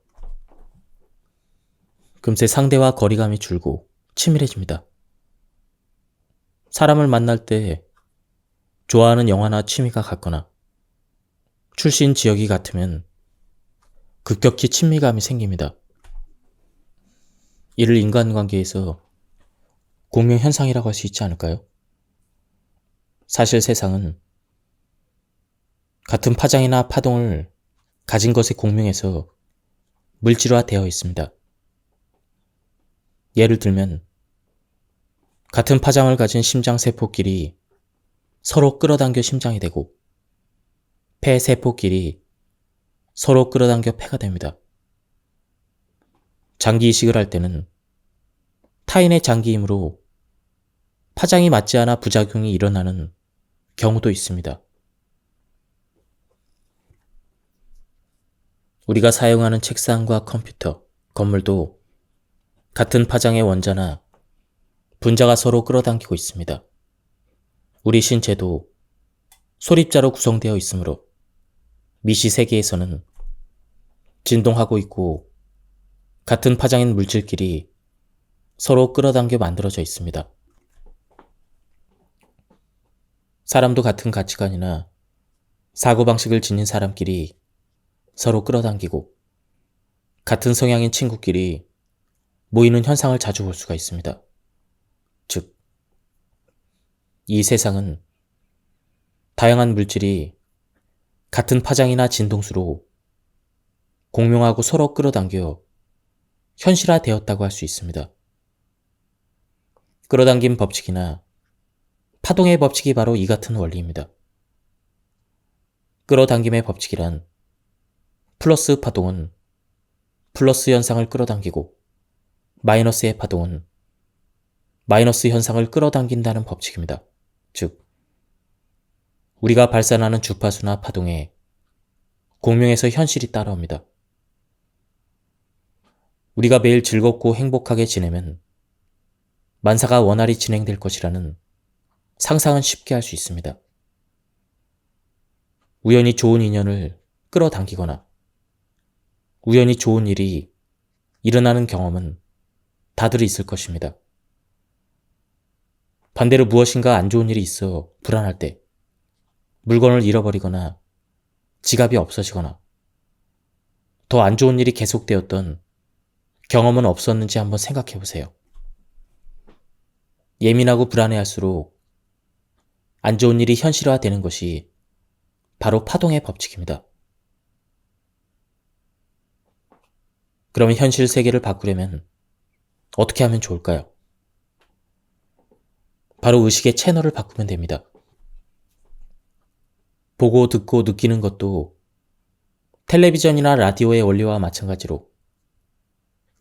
금세 상대와 거리감이 줄고 치밀해집니다. 사람을 만날 때 좋아하는 영화나 취미가 같거나 출신 지역이 같으면 급격히 친밀감이 생깁니다. 이를 인간관계에서 공명현상이라고 할 수 있지 않을까요? 사실 세상은 같은 파장이나 파동을 가진 것의 공명에서 물질화되어 있습니다. 예를 들면 같은 파장을 가진 심장세포끼리 서로 끌어당겨 심장이 되고 폐세포끼리 서로 끌어당겨 폐가 됩니다. 장기 이식을 할 때는 타인의 장기 힘으로 파장이 맞지 않아 부작용이 일어나는 경우도 있습니다. 우리가 사용하는 책상과 컴퓨터, 건물도 같은 파장의 원자나 분자가 서로 끌어당기고 있습니다. 우리 신체도 소립자로 구성되어 있으므로 미시 세계에서는 진동하고 있고 같은 파장인 물질끼리 서로 끌어당겨 만들어져 있습니다. 사람도 같은 가치관이나 사고방식을 지닌 사람끼리 서로 끌어당기고 같은 성향인 친구끼리 모이는 현상을 자주 볼 수가 있습니다. 즉, 이 세상은 다양한 물질이 같은 파장이나 진동수로 공명하고 서로 끌어당겨 현실화되었다고 할 수 있습니다. 끌어당김 법칙이나 파동의 법칙이 바로 이 같은 원리입니다. 끌어당김의 법칙이란 플러스 파동은 플러스 현상을 끌어당기고 마이너스의 파동은 마이너스 현상을 끌어당긴다는 법칙입니다. 즉, 우리가 발산하는 주파수나 파동에 공명에서 현실이 따라옵니다. 우리가 매일 즐겁고 행복하게 지내면 만사가 원활히 진행될 것이라는 상상은 쉽게 할 수 있습니다. 우연히 좋은 인연을 끌어당기거나 우연히 좋은 일이 일어나는 경험은 다들 있을 것입니다. 반대로 무엇인가 안 좋은 일이 있어 불안할 때, 물건을 잃어버리거나 지갑이 없어지거나 더 안 좋은 일이 계속되었던 경험은 없었는지 한번 생각해 보세요. 예민하고 불안해할수록 안 좋은 일이 현실화되는 것이 바로 파동의 법칙입니다. 그러면 현실 세계를 바꾸려면 어떻게 하면 좋을까요? 바로 의식의 채널을 바꾸면 됩니다. 보고 듣고 느끼는 것도 텔레비전이나 라디오의 원리와 마찬가지로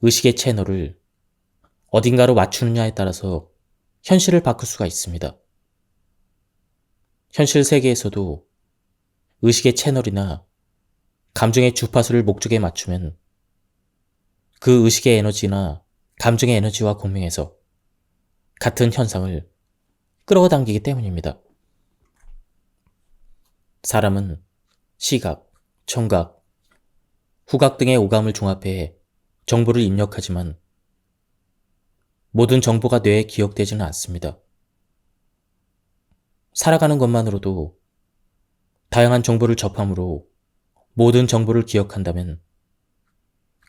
의식의 채널을 어딘가로 맞추느냐에 따라서 현실을 바꿀 수가 있습니다. 현실 세계에서도 의식의 채널이나 감정의 주파수를 목적에 맞추면 그 의식의 에너지나 감정의 에너지와 공명해서 같은 현상을 끌어당기기 때문입니다. 사람은 시각, 청각, 후각 등의 오감을 종합해 정보를 입력하지만 모든 정보가 뇌에 기억되지는 않습니다. 살아가는 것만으로도 다양한 정보를 접함으로 모든 정보를 기억한다면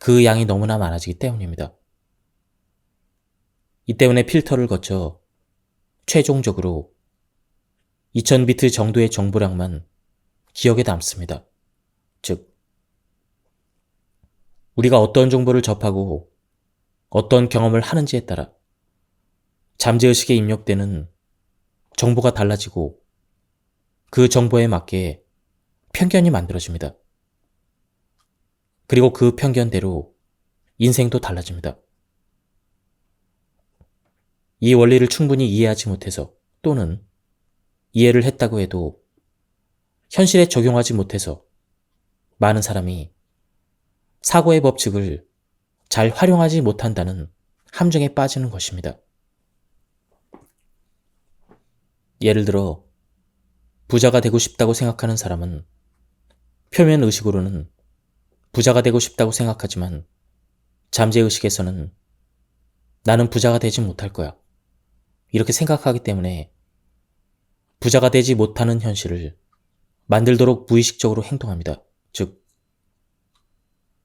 그 양이 너무나 많아지기 때문입니다. 이 때문에 필터를 거쳐 최종적으로 2000비트 정도의 정보량만 기억에 남습니다. 즉, 우리가 어떤 정보를 접하고 어떤 경험을 하는지에 따라 잠재의식에 입력되는 정보가 달라지고 그 정보에 맞게 편견이 만들어집니다. 그리고 그 편견대로 인생도 달라집니다. 이 원리를 충분히 이해하지 못해서 또는 이해를 했다고 해도 현실에 적용하지 못해서 많은 사람이 사고의 법칙을 잘 활용하지 못한다는 함정에 빠지는 것입니다. 예를 들어 부자가 되고 싶다고 생각하는 사람은 표면 의식으로는 부자가 되고 싶다고 생각하지만 잠재의식에서는 나는 부자가 되지 못할 거야, 이렇게 생각하기 때문에 부자가 되지 못하는 현실을 만들도록 무의식적으로 행동합니다. 즉,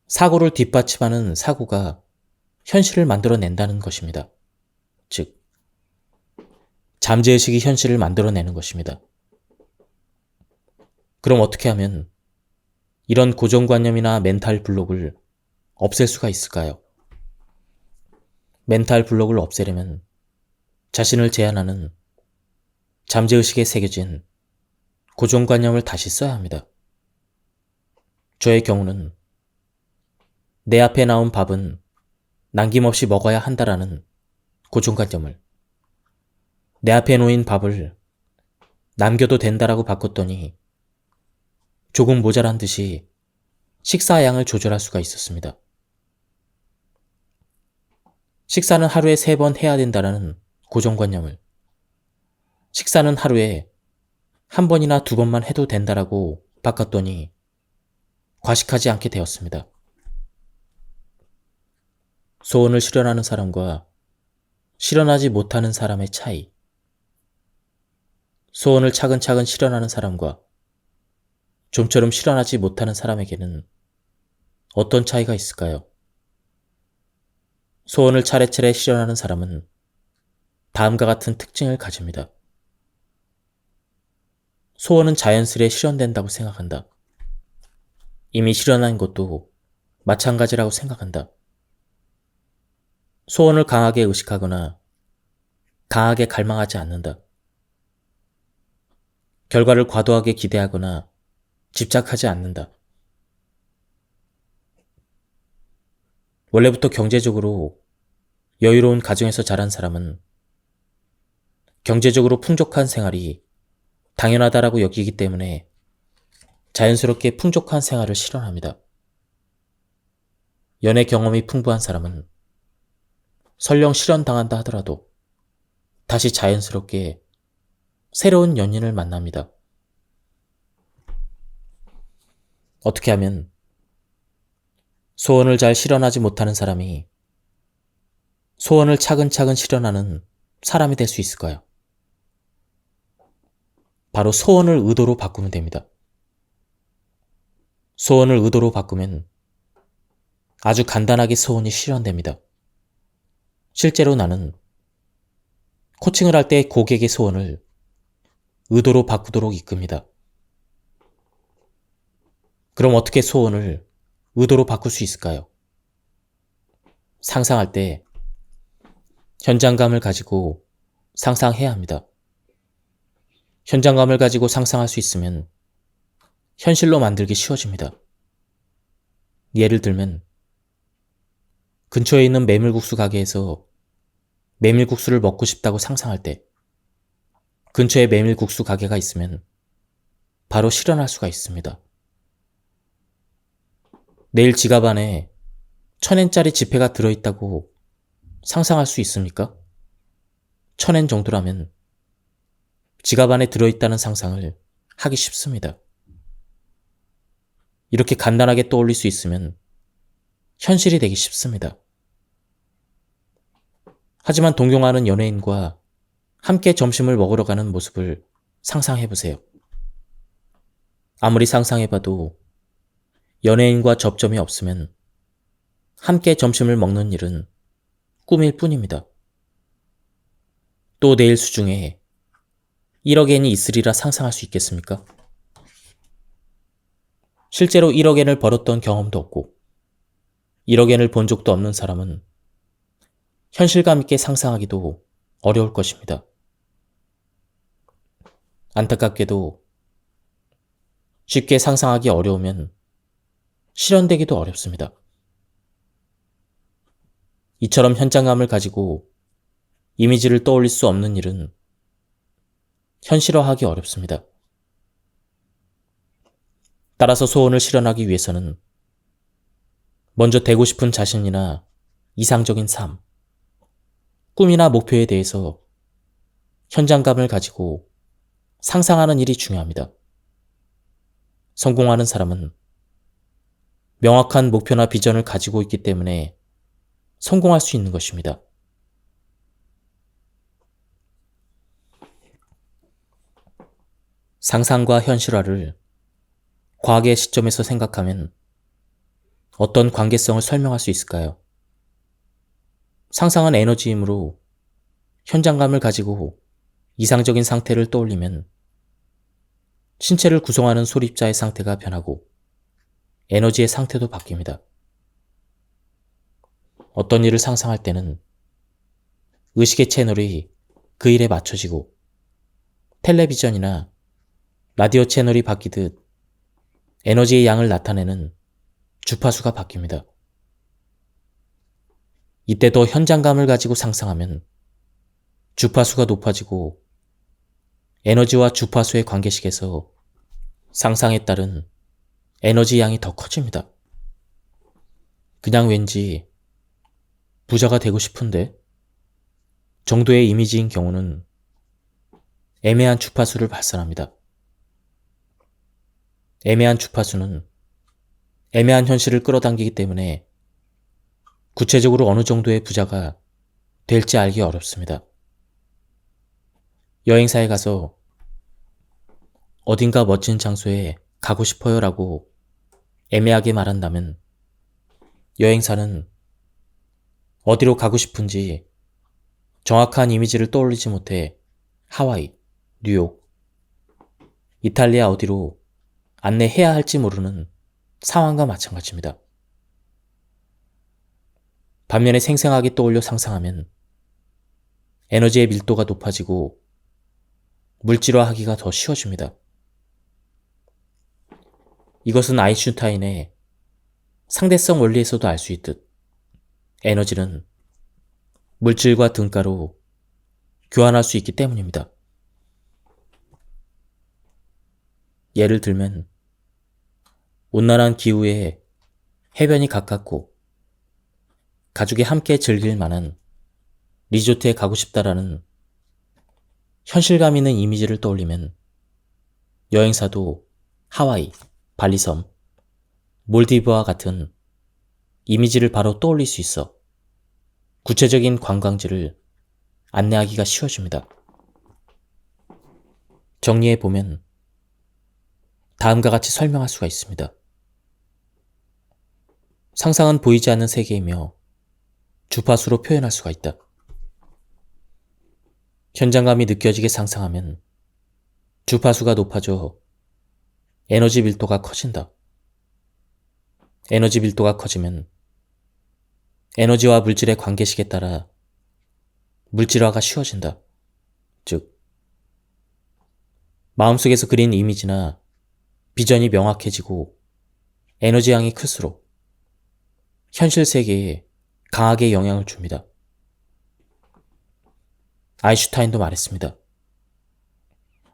사고를 뒷받침하는 사고가 현실을 만들어낸다는 것입니다. 즉, 잠재의식이 현실을 만들어내는 것입니다. 그럼 어떻게 하면 이런 고정관념이나 멘탈 블록을 없앨 수가 있을까요? 멘탈 블록을 없애려면 자신을 제한하는 잠재의식에 새겨진 고정관념을 다시 써야 합니다. 저의 경우는 내 앞에 나온 밥은 남김없이 먹어야 한다라는 고정관념을 내 앞에 놓인 밥을 남겨도 된다라고 바꿨더니 조금 모자란 듯이 식사 양을 조절할 수가 있었습니다. 식사는 하루에 3번 해야 된다라는 고정관념을 식사는 하루에 1번이나 2번만 해도 된다라고 바꿨더니 과식하지 않게 되었습니다. 소원을 실현하는 사람과 실현하지 못하는 사람의 차이. 소원을 차근차근 실현하는 사람과 좀처럼 실현하지 못하는 사람에게는 어떤 차이가 있을까요? 소원을 차례차례 실현하는 사람은 다음과 같은 특징을 가집니다. 소원은 자연스레 실현된다고 생각한다. 이미 실현한 것도 마찬가지라고 생각한다. 소원을 강하게 의식하거나 강하게 갈망하지 않는다. 결과를 과도하게 기대하거나 집착하지 않는다. 원래부터 경제적으로 여유로운 가정에서 자란 사람은 경제적으로 풍족한 생활이 당연하다라고 여기기 때문에 자연스럽게 풍족한 생활을 실현합니다. 연애 경험이 풍부한 사람은 설령 실현당한다 하더라도 다시 자연스럽게 새로운 연인을 만납니다. 어떻게 하면 소원을 잘 실현하지 못하는 사람이 소원을 차근차근 실현하는 사람이 될 수 있을까요? 바로 소원을 의도로 바꾸면 됩니다. 소원을 의도로 바꾸면 아주 간단하게 소원이 실현됩니다. 실제로 나는 코칭을 할 때 고객의 소원을 의도로 바꾸도록 이끕니다. 그럼 어떻게 소원을 의도로 바꿀 수 있을까요? 상상할 때 현장감을 가지고 상상해야 합니다. 현장감을 가지고 상상할 수 있으면 현실로 만들기 쉬워집니다. 예를 들면 근처에 있는 메밀국수 가게에서 메밀국수를 먹고 싶다고 상상할 때 근처에 메밀국수 가게가 있으면 바로 실현할 수가 있습니다. 내일 지갑 안에 1,000엔짜리 지폐가 들어있다고 상상할 수 있습니까? 1,000엔 정도라면 지갑 안에 들어있다는 상상을 하기 쉽습니다. 이렇게 간단하게 떠올릴 수 있으면 현실이 되기 쉽습니다. 하지만 동경하는 연예인과 함께 점심을 먹으러 가는 모습을 상상해보세요. 아무리 상상해봐도 연예인과 접점이 없으면 함께 점심을 먹는 일은 꿈일 뿐입니다. 또 내일 수중에 1억엔이 있으리라 상상할 수 있겠습니까? 실제로 1억엔을 벌었던 경험도 없고 1억엔을 본 적도 없는 사람은 현실감 있게 상상하기도 어려울 것입니다. 안타깝게도 쉽게 상상하기 어려우면 실현되기도 어렵습니다. 이처럼 현장감을 가지고 이미지를 떠올릴 수 없는 일은 현실화하기 어렵습니다. 따라서 소원을 실현하기 위해서는 먼저 되고 싶은 자신이나 이상적인 삶, 꿈이나 목표에 대해서 현장감을 가지고 상상하는 일이 중요합니다. 성공하는 사람은 명확한 목표나 비전을 가지고 있기 때문에 성공할 수 있는 것입니다. 상상과 현실화를 과학의 시점에서 생각하면 어떤 관계성을 설명할 수 있을까요? 상상은 에너지이므로 현장감을 가지고 이상적인 상태를 떠올리면 신체를 구성하는 소립자의 상태가 변하고 에너지의 상태도 바뀝니다. 어떤 일을 상상할 때는 의식의 채널이 그 일에 맞춰지고 텔레비전이나 라디오 채널이 바뀌듯 에너지의 양을 나타내는 주파수가 바뀝니다. 이때도 현장감을 가지고 상상하면 주파수가 높아지고 에너지와 주파수의 관계식에서 상상에 따른 에너지 양이 더 커집니다. 그냥 왠지 부자가 되고 싶은데 정도의 이미지인 경우는 애매한 주파수를 발산합니다. 애매한 주파수는 애매한 현실을 끌어당기기 때문에 구체적으로 어느 정도의 부자가 될지 알기 어렵습니다. 여행사에 가서 어딘가 멋진 장소에 가고 싶어요 라고 애매하게 말한다면 여행사는 어디로 가고 싶은지 정확한 이미지를 떠올리지 못해 하와이, 뉴욕, 이탈리아 어디로 안내해야 할지 모르는 상황과 마찬가지입니다. 반면에 생생하게 떠올려 상상하면 에너지의 밀도가 높아지고 물질화하기가 더 쉬워집니다. 이것은 아인슈타인의 상대성 원리에서도 알 수 있듯 에너지는 물질과 등가로 교환할 수 있기 때문입니다. 예를 들면 온난한 기후에 해변이 가깝고 가족이 함께 즐길 만한 리조트에 가고 싶다라는 현실감 있는 이미지를 떠올리면 여행사도 하와이, 발리섬, 몰디브와 같은 이미지를 바로 떠올릴 수 있어 구체적인 관광지를 안내하기가 쉬워집니다. 정리해보면 다음과 같이 설명할 수가 있습니다. 상상은 보이지 않는 세계이며 주파수로 표현할 수가 있다. 현장감이 느껴지게 상상하면 주파수가 높아져 에너지 밀도가 커진다. 에너지 밀도가 커지면 에너지와 물질의 관계식에 따라 물질화가 쉬워진다. 즉, 마음속에서 그린 이미지나 비전이 명확해지고 에너지 양이 클수록 현실 세계에 강하게 영향을 줍니다. 아인슈타인도 말했습니다.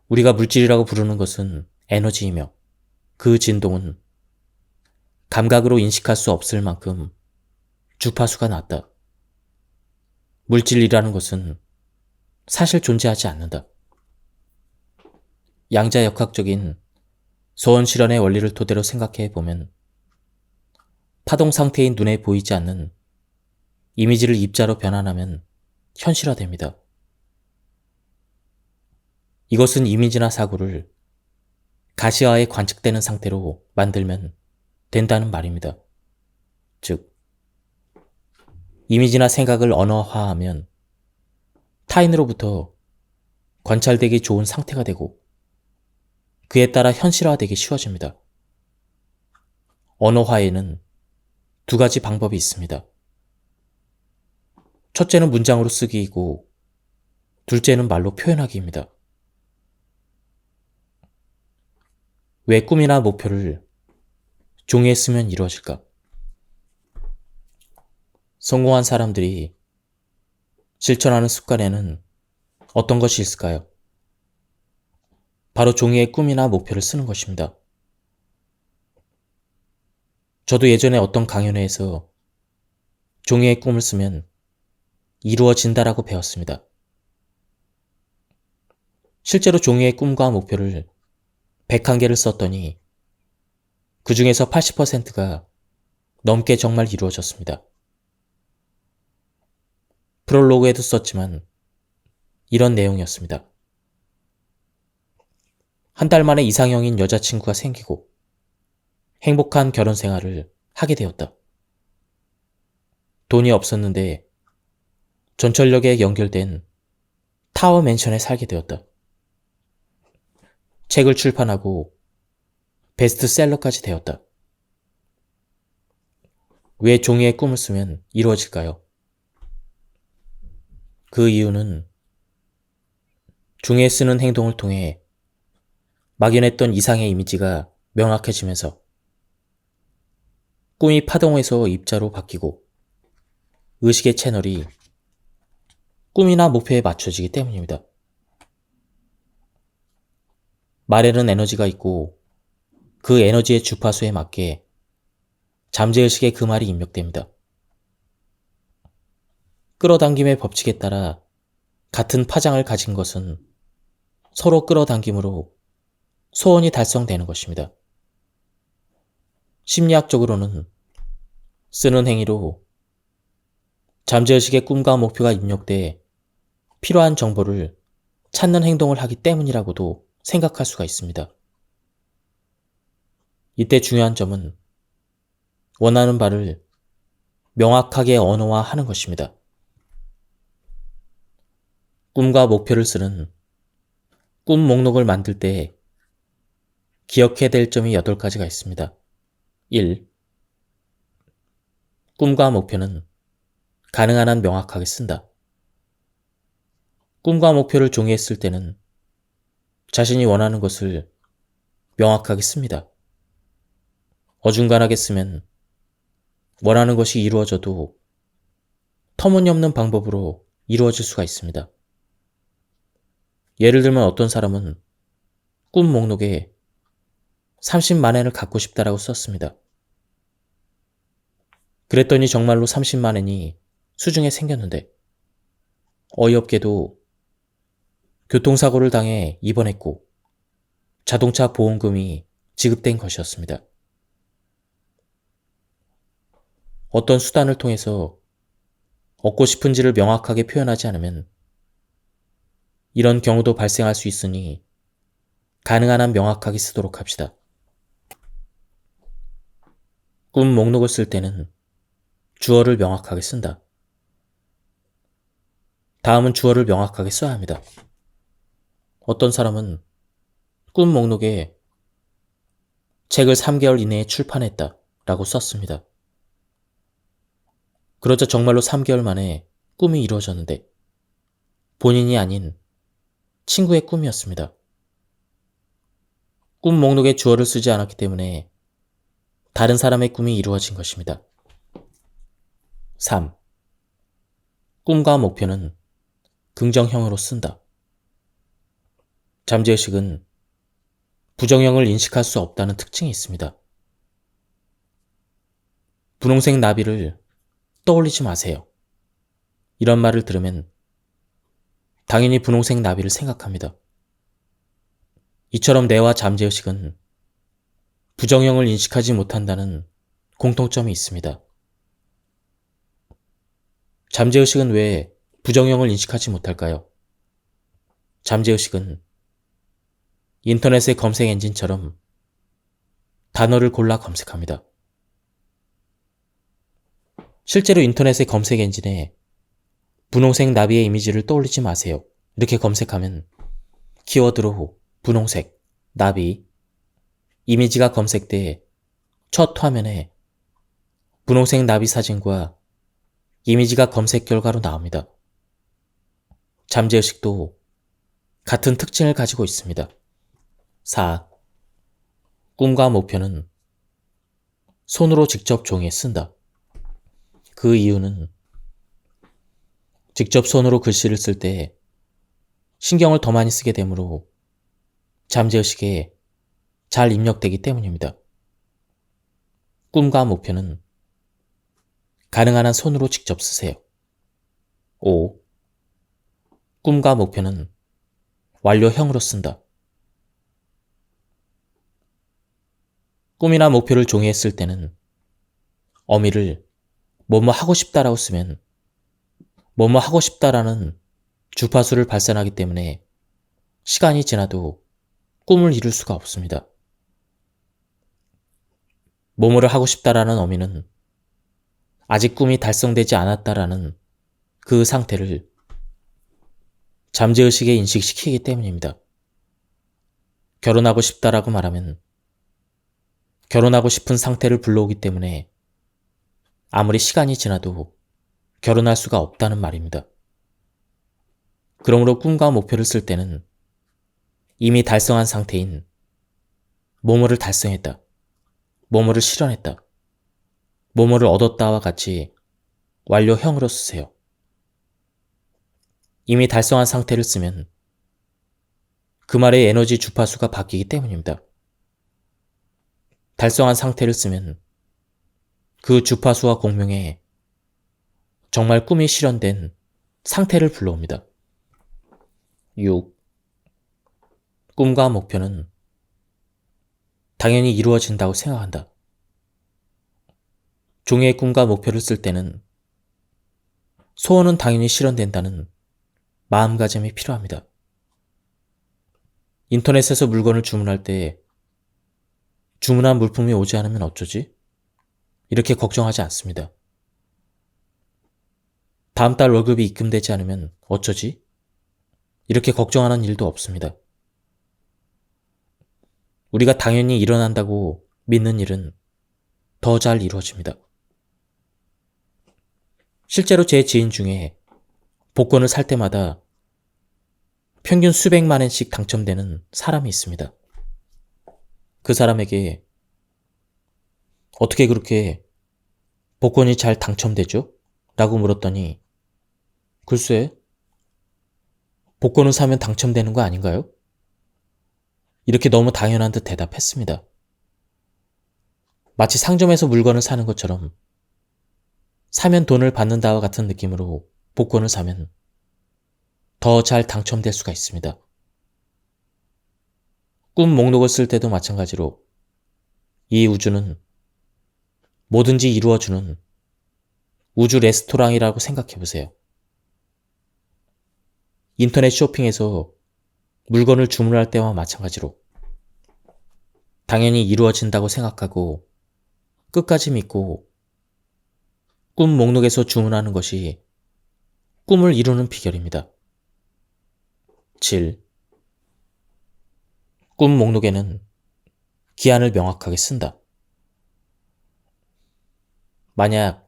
우리가 물질이라고 부르는 것은 에너지이며 그 진동은 감각으로 인식할 수 없을 만큼 주파수가 낮다. 물질이라는 것은 사실 존재하지 않는다. 양자역학적인 소원 실현의 원리를 토대로 생각해 보면 파동 상태인 눈에 보이지 않는 이미지를 입자로 변환하면 현실화됩니다. 이것은 이미지나 사고를 가시화에 관측되는 상태로 만들면 된다는 말입니다. 즉, 이미지나 생각을 언어화하면 타인으로부터 관찰되기 좋은 상태가 되고 그에 따라 현실화되기 쉬워집니다. 언어화에는 두 가지 방법이 있습니다. 첫째는 문장으로 쓰기이고 둘째는 말로 표현하기입니다. 왜 꿈이나 목표를 종이에 쓰면 이루어질까? 성공한 사람들이 실천하는 습관에는 어떤 것이 있을까요? 바로 종이에 꿈이나 목표를 쓰는 것입니다. 저도 예전에 어떤 강연회에서 종이에 꿈을 쓰면 이루어진다라고 배웠습니다. 실제로 종이에 꿈과 목표를 101개를 썼더니 그 중에서 80%가 넘게 정말 이루어졌습니다. 프롤로그에도 썼지만 이런 내용이었습니다. 한 달 만에 이상형인 여자친구가 생기고 행복한 결혼 생활을 하게 되었다. 돈이 없었는데 전철역에 연결된 타워 맨션에 살게 되었다. 책을 출판하고 베스트셀러까지 되었다. 왜 종이에 꿈을 쓰면 이루어질까요? 그 이유는 종이에 쓰는 행동을 통해 막연했던 이상의 이미지가 명확해지면서 꿈이 파동에서 입자로 바뀌고 의식의 채널이 꿈이나 목표에 맞춰지기 때문입니다. 말에는 에너지가 있고 그 에너지의 주파수에 맞게 잠재의식에 그 말이 입력됩니다. 끌어당김의 법칙에 따라 같은 파장을 가진 것은 서로 끌어당김으로 소원이 달성되는 것입니다. 심리학적으로는 쓰는 행위로 잠재의식의 꿈과 목표가 입력돼 필요한 정보를 찾는 행동을 하기 때문이라고도 생각할 수가 있습니다. 이때 중요한 점은 원하는 바를 명확하게 언어화하는 것입니다. 꿈과 목표를 쓰는 꿈 목록을 만들 때 기억해야 될 점이 8가지가 있습니다. 1. 꿈과 목표는 가능한 한 명확하게 쓴다. 꿈과 목표를 종이에 쓸 때는 자신이 원하는 것을 명확하게 씁니다. 어중간하게 쓰면 원하는 것이 이루어져도 터무니없는 방법으로 이루어질 수가 있습니다. 예를 들면 어떤 사람은 꿈 목록에 30만 엔을 갖고 싶다라고 썼습니다. 그랬더니 정말로 30만 엔이 수중에 생겼는데 어이없게도 교통사고를 당해 입원했고 자동차 보험금이 지급된 것이었습니다. 어떤 수단을 통해서 얻고 싶은지를 명확하게 표현하지 않으면 이런 경우도 발생할 수 있으니 가능한 한 명확하게 쓰도록 합시다. 꿈 목록을 쓸 때는 주어를 명확하게 쓴다. 다음은 주어를 명확하게 써야 합니다. 어떤 사람은 꿈 목록에 책을 3개월 이내에 출판했다 라고 썼습니다. 그러자 정말로 3개월 만에 꿈이 이루어졌는데 본인이 아닌 친구의 꿈이었습니다. 꿈 목록에 주어를 쓰지 않았기 때문에 다른 사람의 꿈이 이루어진 것입니다. 3. 꿈과 목표는 긍정형으로 쓴다. 잠재의식은 부정형을 인식할 수 없다는 특징이 있습니다. 분홍색 나비를 떠올리지 마세요. 이런 말을 들으면 당연히 분홍색 나비를 생각합니다. 이처럼 뇌와 잠재의식은 부정형을 인식하지 못한다는 공통점이 있습니다. 잠재의식은 왜 부정형을 인식하지 못할까요? 잠재의식은 인터넷의 검색 엔진처럼 단어를 골라 검색합니다. 실제로 인터넷의 검색 엔진에 분홍색 나비의 이미지를 떠올리지 마세요. 이렇게 검색하면 키워드로 분홍색, 나비, 이미지가 검색돼 첫 화면에 분홍색 나비 사진과 이미지가 검색 결과로 나옵니다. 잠재의식도 같은 특징을 가지고 있습니다. 4. 꿈과 목표는 손으로 직접 종이에 쓴다. 그 이유는 직접 손으로 글씨를 쓸 때 신경을 더 많이 쓰게 되므로 잠재의식에 잘 입력되기 때문입니다. 꿈과 목표는 가능한 한 손으로 직접 쓰세요. 5. 꿈과 목표는 완료형으로 쓴다. 꿈이나 목표를 종이에 쓸 때는 어미를 뭐뭐 하고 싶다라고 쓰면 뭐뭐 하고 싶다라는 주파수를 발산하기 때문에 시간이 지나도 꿈을 이룰 수가 없습니다. 뭐뭐를 하고 싶다라는 어미는 아직 꿈이 달성되지 않았다라는 그 상태를 잠재의식에 인식시키기 때문입니다. 결혼하고 싶다라고 말하면 결혼하고 싶은 상태를 불러오기 때문에 아무리 시간이 지나도 결혼할 수가 없다는 말입니다. 그러므로 꿈과 목표를 쓸 때는 이미 달성한 상태인 뭐뭐를 달성했다, 뭐뭐를 실현했다, 뭐뭐를 얻었다와 같이 완료형으로 쓰세요. 이미 달성한 상태를 쓰면 그 말의 에너지 주파수가 바뀌기 때문입니다. 달성한 상태를 쓰면 그 주파수와 공명에 정말 꿈이 실현된 상태를 불러옵니다. 6. 꿈과 목표는 당연히 이루어진다고 생각한다. 종이의 꿈과 목표를 쓸 때는 소원은 당연히 실현된다는 마음가짐이 필요합니다. 인터넷에서 물건을 주문할 때 주문한 물품이 오지 않으면 어쩌지? 이렇게 걱정하지 않습니다. 다음 달 월급이 입금되지 않으면 어쩌지? 이렇게 걱정하는 일도 없습니다. 우리가 당연히 일어난다고 믿는 일은 더 잘 이루어집니다. 실제로 제 지인 중에 복권을 살 때마다 평균 수백만 원씩 당첨되는 사람이 있습니다. 그 사람에게 어떻게 그렇게 복권이 잘 당첨되죠? 라고 물었더니 글쎄, 복권을 사면 당첨되는 거 아닌가요? 이렇게 너무 당연한 듯 대답했습니다. 마치 상점에서 물건을 사는 것처럼 사면 돈을 받는다와 같은 느낌으로 복권을 사면 더 잘 당첨될 수가 있습니다. 꿈 목록을 쓸 때도 마찬가지로 이 우주는 뭐든지 이루어주는 우주 레스토랑이라고 생각해 보세요. 인터넷 쇼핑에서 물건을 주문할 때와 마찬가지로 당연히 이루어진다고 생각하고 끝까지 믿고 꿈 목록에서 주문하는 것이 꿈을 이루는 비결입니다. 7. 꿈 목록에는 기한을 명확하게 쓴다. 만약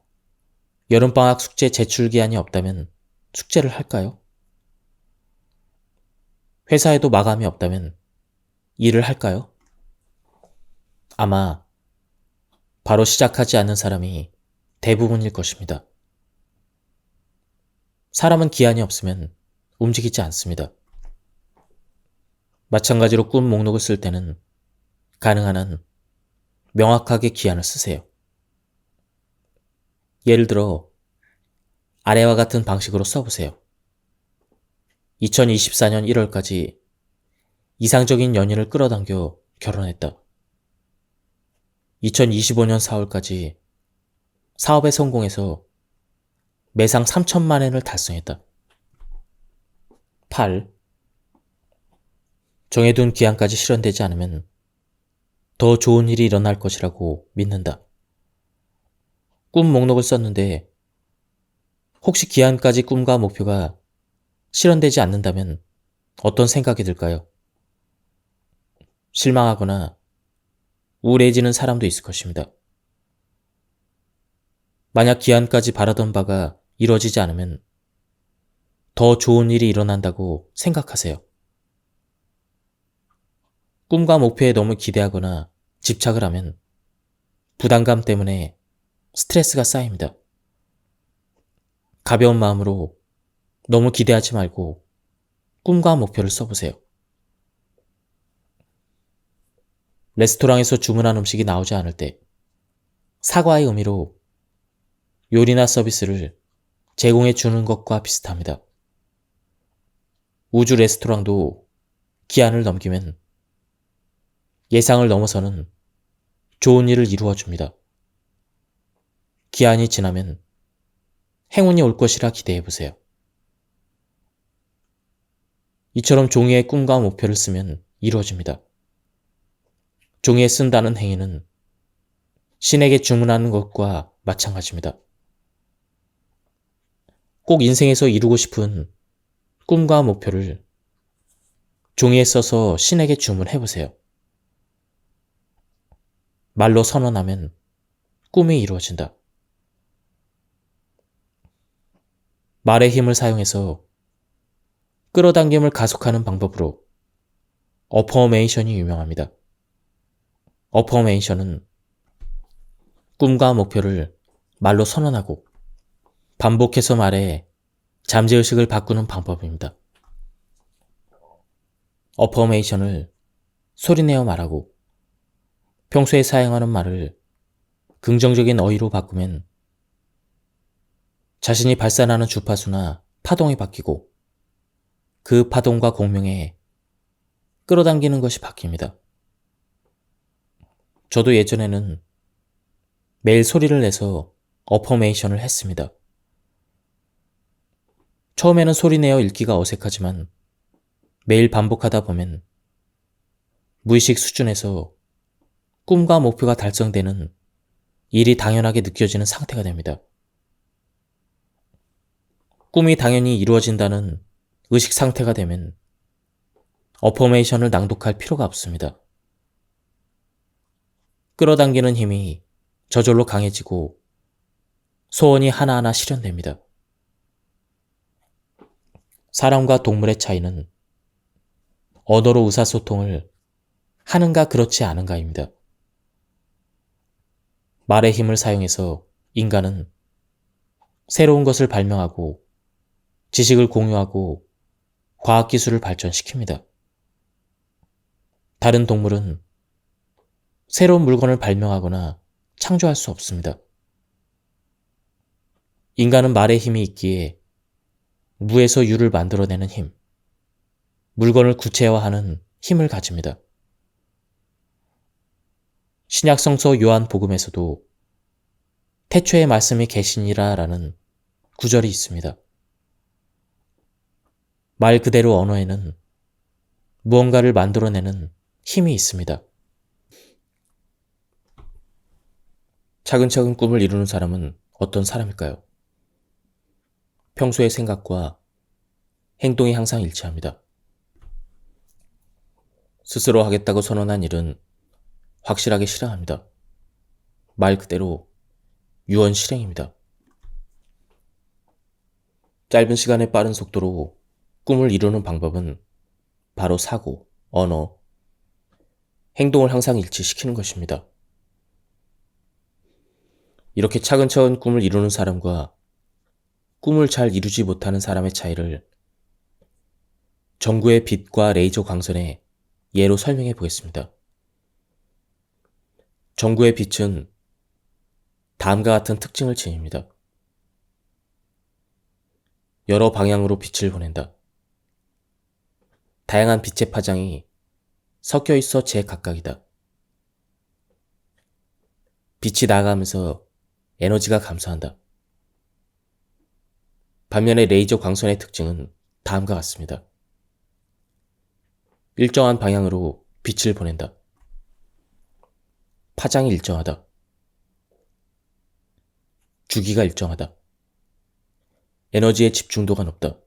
여름방학 숙제 제출 기한이 없다면 숙제를 할까요? 회사에도 마감이 없다면 일을 할까요? 아마 바로 시작하지 않는 사람이 대부분일 것입니다. 사람은 기한이 없으면 움직이지 않습니다. 마찬가지로 꿈 목록을 쓸 때는 가능한 한 명확하게 기한을 쓰세요. 예를 들어 아래와 같은 방식으로 써보세요. 2024년 1월까지 이상적인 연인을 끌어당겨 결혼했다. 2025년 4월까지 사업에 성공해서 매상 3천만 원을 달성했다. 8. 정해둔 기한까지 실현되지 않으면 더 좋은 일이 일어날 것이라고 믿는다. 꿈 목록을 썼는데 혹시 기한까지 꿈과 목표가 실현되지 않는다면 어떤 생각이 들까요? 실망하거나 우울해지는 사람도 있을 것입니다. 만약 기한까지 바라던 바가 이루어지지 않으면 더 좋은 일이 일어난다고 생각하세요. 꿈과 목표에 너무 기대하거나 집착을 하면 부담감 때문에 스트레스가 쌓입니다. 가벼운 마음으로 너무 기대하지 말고 꿈과 목표를 써보세요. 레스토랑에서 주문한 음식이 나오지 않을 때 사과의 의미로 요리나 서비스를 제공해 주는 것과 비슷합니다. 우주 레스토랑도 기한을 넘기면 예상을 넘어서는 좋은 일을 이루어 줍니다. 기한이 지나면 행운이 올 것이라 기대해 보세요. 이처럼 종이에 꿈과 목표를 쓰면 이루어집니다. 종이에 쓴다는 행위는 신에게 주문하는 것과 마찬가지입니다. 꼭 인생에서 이루고 싶은 꿈과 목표를 종이에 써서 신에게 주문해보세요. 말로 선언하면 꿈이 이루어진다. 말의 힘을 사용해서 끌어당김을 가속하는 방법으로 어퍼메이션이 유명합니다. 어퍼메이션은 꿈과 목표를 말로 선언하고 반복해서 말해 잠재의식을 바꾸는 방법입니다. 어퍼메이션을 소리내어 말하고 평소에 사용하는 말을 긍정적인 어휘로 바꾸면 자신이 발산하는 주파수나 파동이 바뀌고 그 파동과 공명에 끌어당기는 것이 바뀝니다. 저도 예전에는 매일 소리를 내서 어퍼메이션을 했습니다. 처음에는 소리내어 읽기가 어색하지만 매일 반복하다 보면 무의식 수준에서 꿈과 목표가 달성되는 일이 당연하게 느껴지는 상태가 됩니다. 꿈이 당연히 이루어진다는 의식 상태가 되면 어퍼메이션을 낭독할 필요가 없습니다. 끌어당기는 힘이 저절로 강해지고 소원이 하나하나 실현됩니다. 사람과 동물의 차이는 언어로 의사소통을 하는가 그렇지 않은가입니다. 말의 힘을 사용해서 인간은 새로운 것을 발명하고 지식을 공유하고 과학기술을 발전시킵니다. 다른 동물은 새로운 물건을 발명하거나 창조할 수 없습니다. 인간은 말의 힘이 있기에 무에서 유를 만들어내는 힘, 물건을 구체화하는 힘을 가집니다. 신약성서 요한복음에서도 태초에 말씀이 계시니라 라는 구절이 있습니다. 말 그대로 언어에는 무언가를 만들어내는 힘이 있습니다. 차근차근 꿈을 이루는 사람은 어떤 사람일까요? 평소의 생각과 행동이 항상 일치합니다. 스스로 하겠다고 선언한 일은 확실하게 실행합니다. 말 그대로 유언 실행입니다. 짧은 시간에 빠른 속도로 꿈을 이루는 방법은 바로 사고, 언어, 행동을 항상 일치시키는 것입니다. 이렇게 차근차근 꿈을 이루는 사람과 꿈을 잘 이루지 못하는 사람의 차이를 전구의 빛과 레이저 광선의 예로 설명해 보겠습니다. 전구의 빛은 다음과 같은 특징을 지닙니다. 여러 방향으로 빛을 보낸다. 다양한 빛의 파장이 섞여 있어 제각각이다. 빛이 나아가면서 에너지가 감소한다. 반면에 레이저 광선의 특징은 다음과 같습니다. 일정한 방향으로 빛을 보낸다. 파장이 일정하다. 주기가 일정하다. 에너지의 집중도가 높다.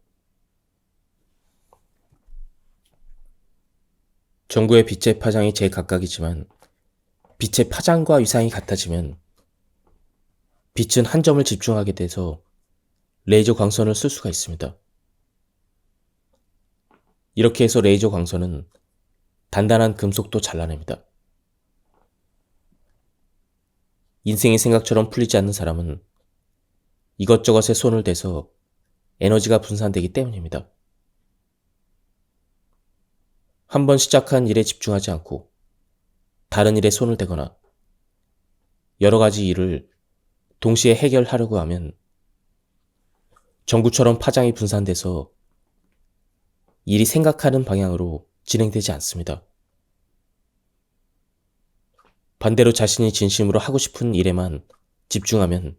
전구의 빛의 파장이 제각각이지만 빛의 파장과 위상이 같아지면 빛은 한 점을 집중하게 돼서 레이저 광선을 쓸 수가 있습니다. 이렇게 해서 레이저 광선은 단단한 금속도 잘라냅니다. 인생이 생각처럼 풀리지 않는 사람은 이것저것에 손을 대서 에너지가 분산되기 때문입니다. 한번 시작한 일에 집중하지 않고 다른 일에 손을 대거나 여러 가지 일을 동시에 해결하려고 하면 전구처럼 파장이 분산돼서 일이 생각하는 방향으로 진행되지 않습니다. 반대로 자신이 진심으로 하고 싶은 일에만 집중하면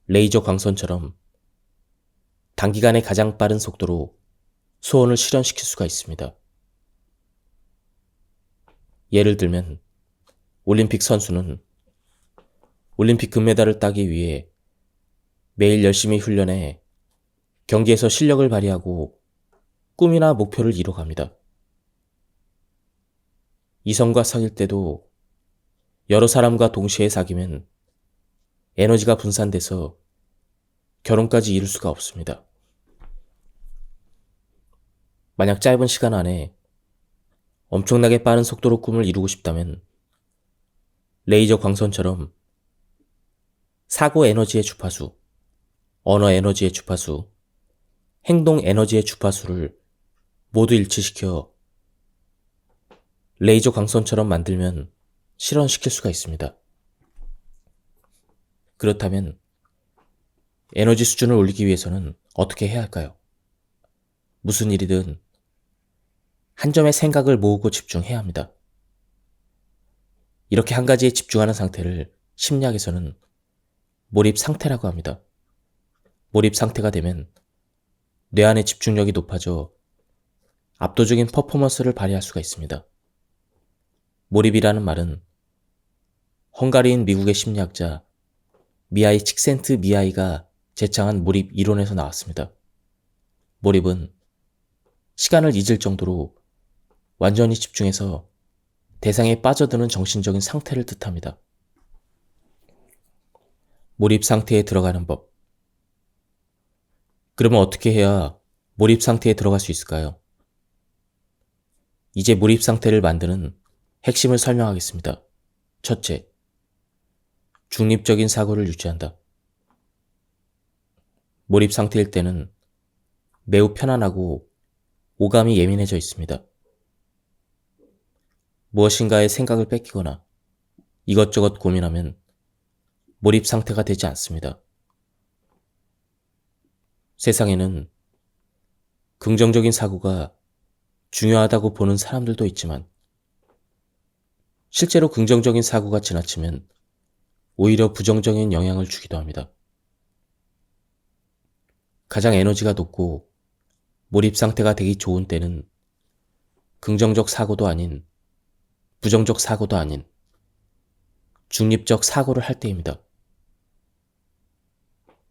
레이저 광선처럼 단기간에 가장 빠른 속도로 소원을 실현시킬 수가 있습니다. 예를 들면 올림픽 선수는 올림픽 금메달을 따기 위해 매일 열심히 훈련해 경기에서 실력을 발휘하고 꿈이나 목표를 이뤄갑니다. 이성과 사귈 때도 여러 사람과 동시에 사귀면 에너지가 분산돼서 결혼까지 이룰 수가 없습니다. 만약 짧은 시간 안에 엄청나게 빠른 속도로 꿈을 이루고 싶다면 레이저 광선처럼 사고 에너지의 주파수, 언어 에너지의 주파수, 행동 에너지의 주파수를 모두 일치시켜 레이저 광선처럼 만들면 실현시킬 수가 있습니다. 그렇다면 에너지 수준을 올리기 위해서는 어떻게 해야 할까요? 무슨 일이든 한 점에 생각을 모으고 집중해야 합니다. 이렇게 한 가지에 집중하는 상태를 심리학에서는 몰입 상태라고 합니다. 몰입 상태가 되면 뇌 안의 집중력이 높아져 압도적인 퍼포먼스를 발휘할 수가 있습니다. 몰입이라는 말은 헝가리인 미국의 심리학자 미하이 칙센트미하이가 제창한 몰입 이론에서 나왔습니다. 몰입은 시간을 잊을 정도로 완전히 집중해서 대상에 빠져드는 정신적인 상태를 뜻합니다. 몰입 상태에 들어가는 법. 그러면 어떻게 해야 몰입 상태에 들어갈 수 있을까요? 이제 몰입 상태를 만드는 핵심을 설명하겠습니다. 첫째, 중립적인 사고를 유지한다. 몰입 상태일 때는 매우 편안하고 오감이 예민해져 있습니다. 무엇인가에 생각을 뺏기거나 이것저것 고민하면 몰입 상태가 되지 않습니다. 세상에는 긍정적인 사고가 중요하다고 보는 사람들도 있지만 실제로 긍정적인 사고가 지나치면 오히려 부정적인 영향을 주기도 합니다. 가장 에너지가 높고 몰입 상태가 되기 좋은 때는 긍정적 사고도 아닌 부정적 사고도 아닌 중립적 사고를 할 때입니다.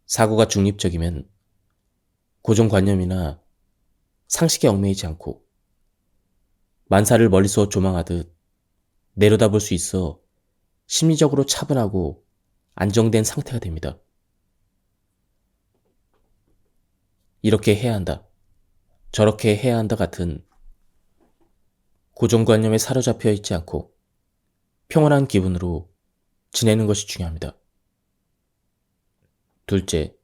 사고가 중립적이면 고정관념이나 상식에 얽매이지 않고 만사를 멀리서 조망하듯 내려다볼 수 있어 심리적으로 차분하고 안정된 상태가 됩니다. 이렇게 해야 한다, 저렇게 해야 한다 같은 고정관념에 사로잡혀 있지 않고 평온한 기분으로 지내는 것이 중요합니다. 둘째,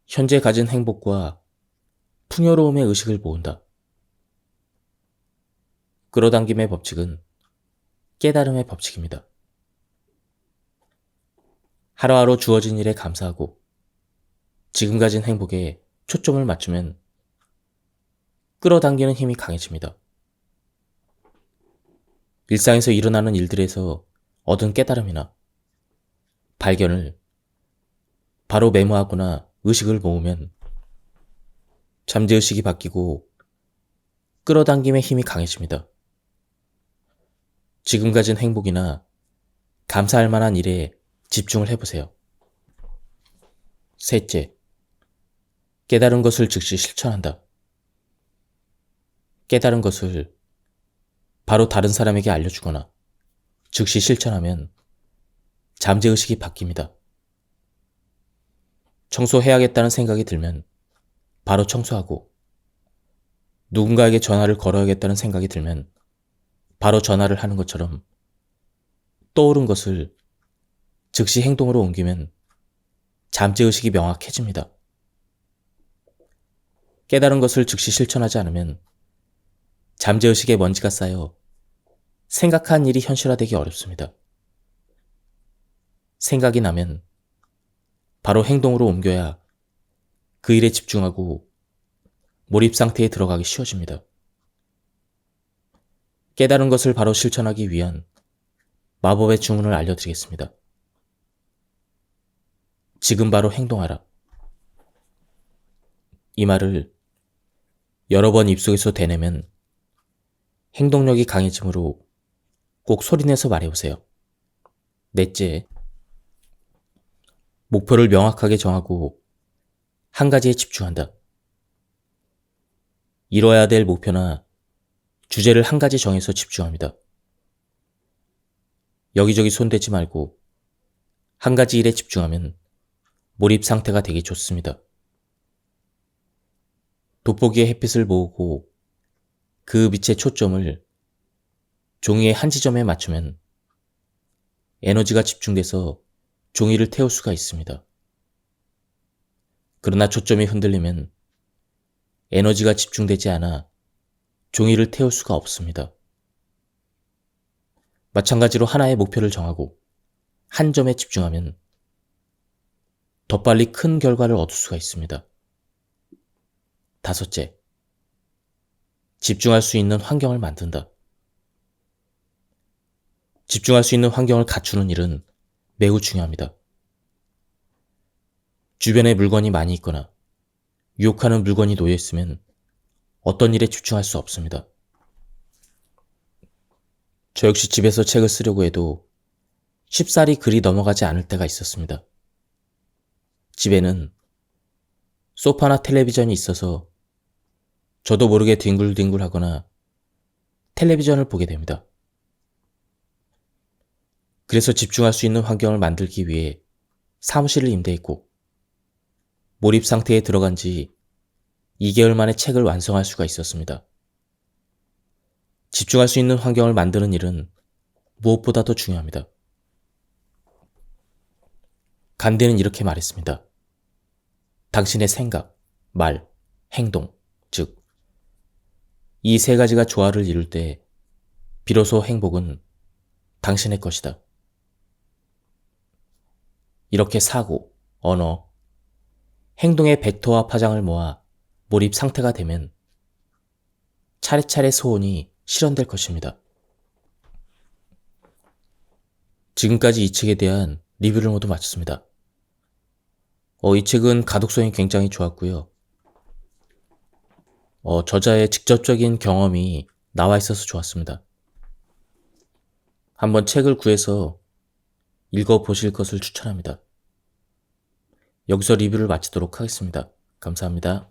현재 가진 행복과 풍요로움의 의식을 모은다. 끌어당김의 법칙은 깨달음의 법칙입니다. 하루하루 주어진 일에 감사하고 지금 가진 행복에 초점을 맞추면 끌어당기는 힘이 강해집니다. 일상에서 일어나는 일들에서 얻은 깨달음이나 발견을 바로 메모하거나 의식을 모으면 잠재의식이 바뀌고 끌어당김의 힘이 강해집니다. 지금 가진 행복이나 감사할 만한 일에 집중을 해보세요. 셋째, 깨달은 것을 즉시 실천한다. 깨달은 것을 바로 다른 사람에게 알려주거나 즉시 실천하면 잠재의식이 바뀝니다. 청소해야겠다는 생각이 들면 바로 청소하고 누군가에게 전화를 걸어야겠다는 생각이 들면 바로 전화를 하는 것처럼 떠오른 것을 즉시 행동으로 옮기면 잠재의식이 명확해집니다. 깨달은 것을 즉시 실천하지 않으면 잠재의식에 먼지가 쌓여 생각한 일이 현실화되기 어렵습니다. 생각이 나면 바로 행동으로 옮겨야 그 일에 집중하고 몰입 상태에 들어가기 쉬워집니다. 깨달은 것을 바로 실천하기 위한 마법의 주문을 알려드리겠습니다. 지금 바로 행동하라. 이 말을 여러 번 입속에서 되뇌면 행동력이 강해지므로 꼭 소리내서 말해보세요. 넷째, 목표를 명확하게 정하고 한 가지에 집중한다. 이뤄야 될 목표나 주제를 한 가지 정해서 집중합니다. 여기저기 손대지 말고 한 가지 일에 집중하면 몰입 상태가 되기 좋습니다. 돋보기의 햇빛을 모으고 그 빛의 초점을 종이의 한 지점에 맞추면 에너지가 집중돼서 종이를 태울 수가 있습니다. 그러나 초점이 흔들리면 에너지가 집중되지 않아 종이를 태울 수가 없습니다. 마찬가지로 하나의 목표를 정하고 한 점에 집중하면 더 빨리 큰 결과를 얻을 수가 있습니다. 다섯째, 집중할 수 있는 환경을 만든다. 집중할 수 있는 환경을 갖추는 일은 매우 중요합니다. 주변에 물건이 많이 있거나 유혹하는 물건이 놓여 있으면 어떤 일에 집중할 수 없습니다. 저 역시 집에서 책을 쓰려고 해도 쉽사리 글이 넘어가지 않을 때가 있었습니다. 집에는 소파나 텔레비전이 있어서 저도 모르게 뒹굴뒹굴 하거나 텔레비전을 보게 됩니다. 그래서 집중할 수 있는 환경을 만들기 위해 사무실을 임대했고 몰입 상태에 들어간 지 2개월 만에 책을 완성할 수가 있었습니다. 집중할 수 있는 환경을 만드는 일은 무엇보다도 중요합니다. 간디는 이렇게 말했습니다. 당신의 생각, 말, 행동, 즉 이 세 가지가 조화를 이룰 때 비로소 행복은 당신의 것이다. 이렇게 사고, 언어, 행동의 벡터와 파장을 모아 몰입 상태가 되면 차례차례 소원이 실현될 것입니다. 지금까지 이 책에 대한 리뷰를 모두 마쳤습니다. 이 책은 가독성이 굉장히 좋았고요. 저자의 직접적인 경험이 나와 있어서 좋았습니다. 한번 책을 구해서 읽어보실 것을 추천합니다. 여기서 리뷰를 마치도록 하겠습니다. 감사합니다.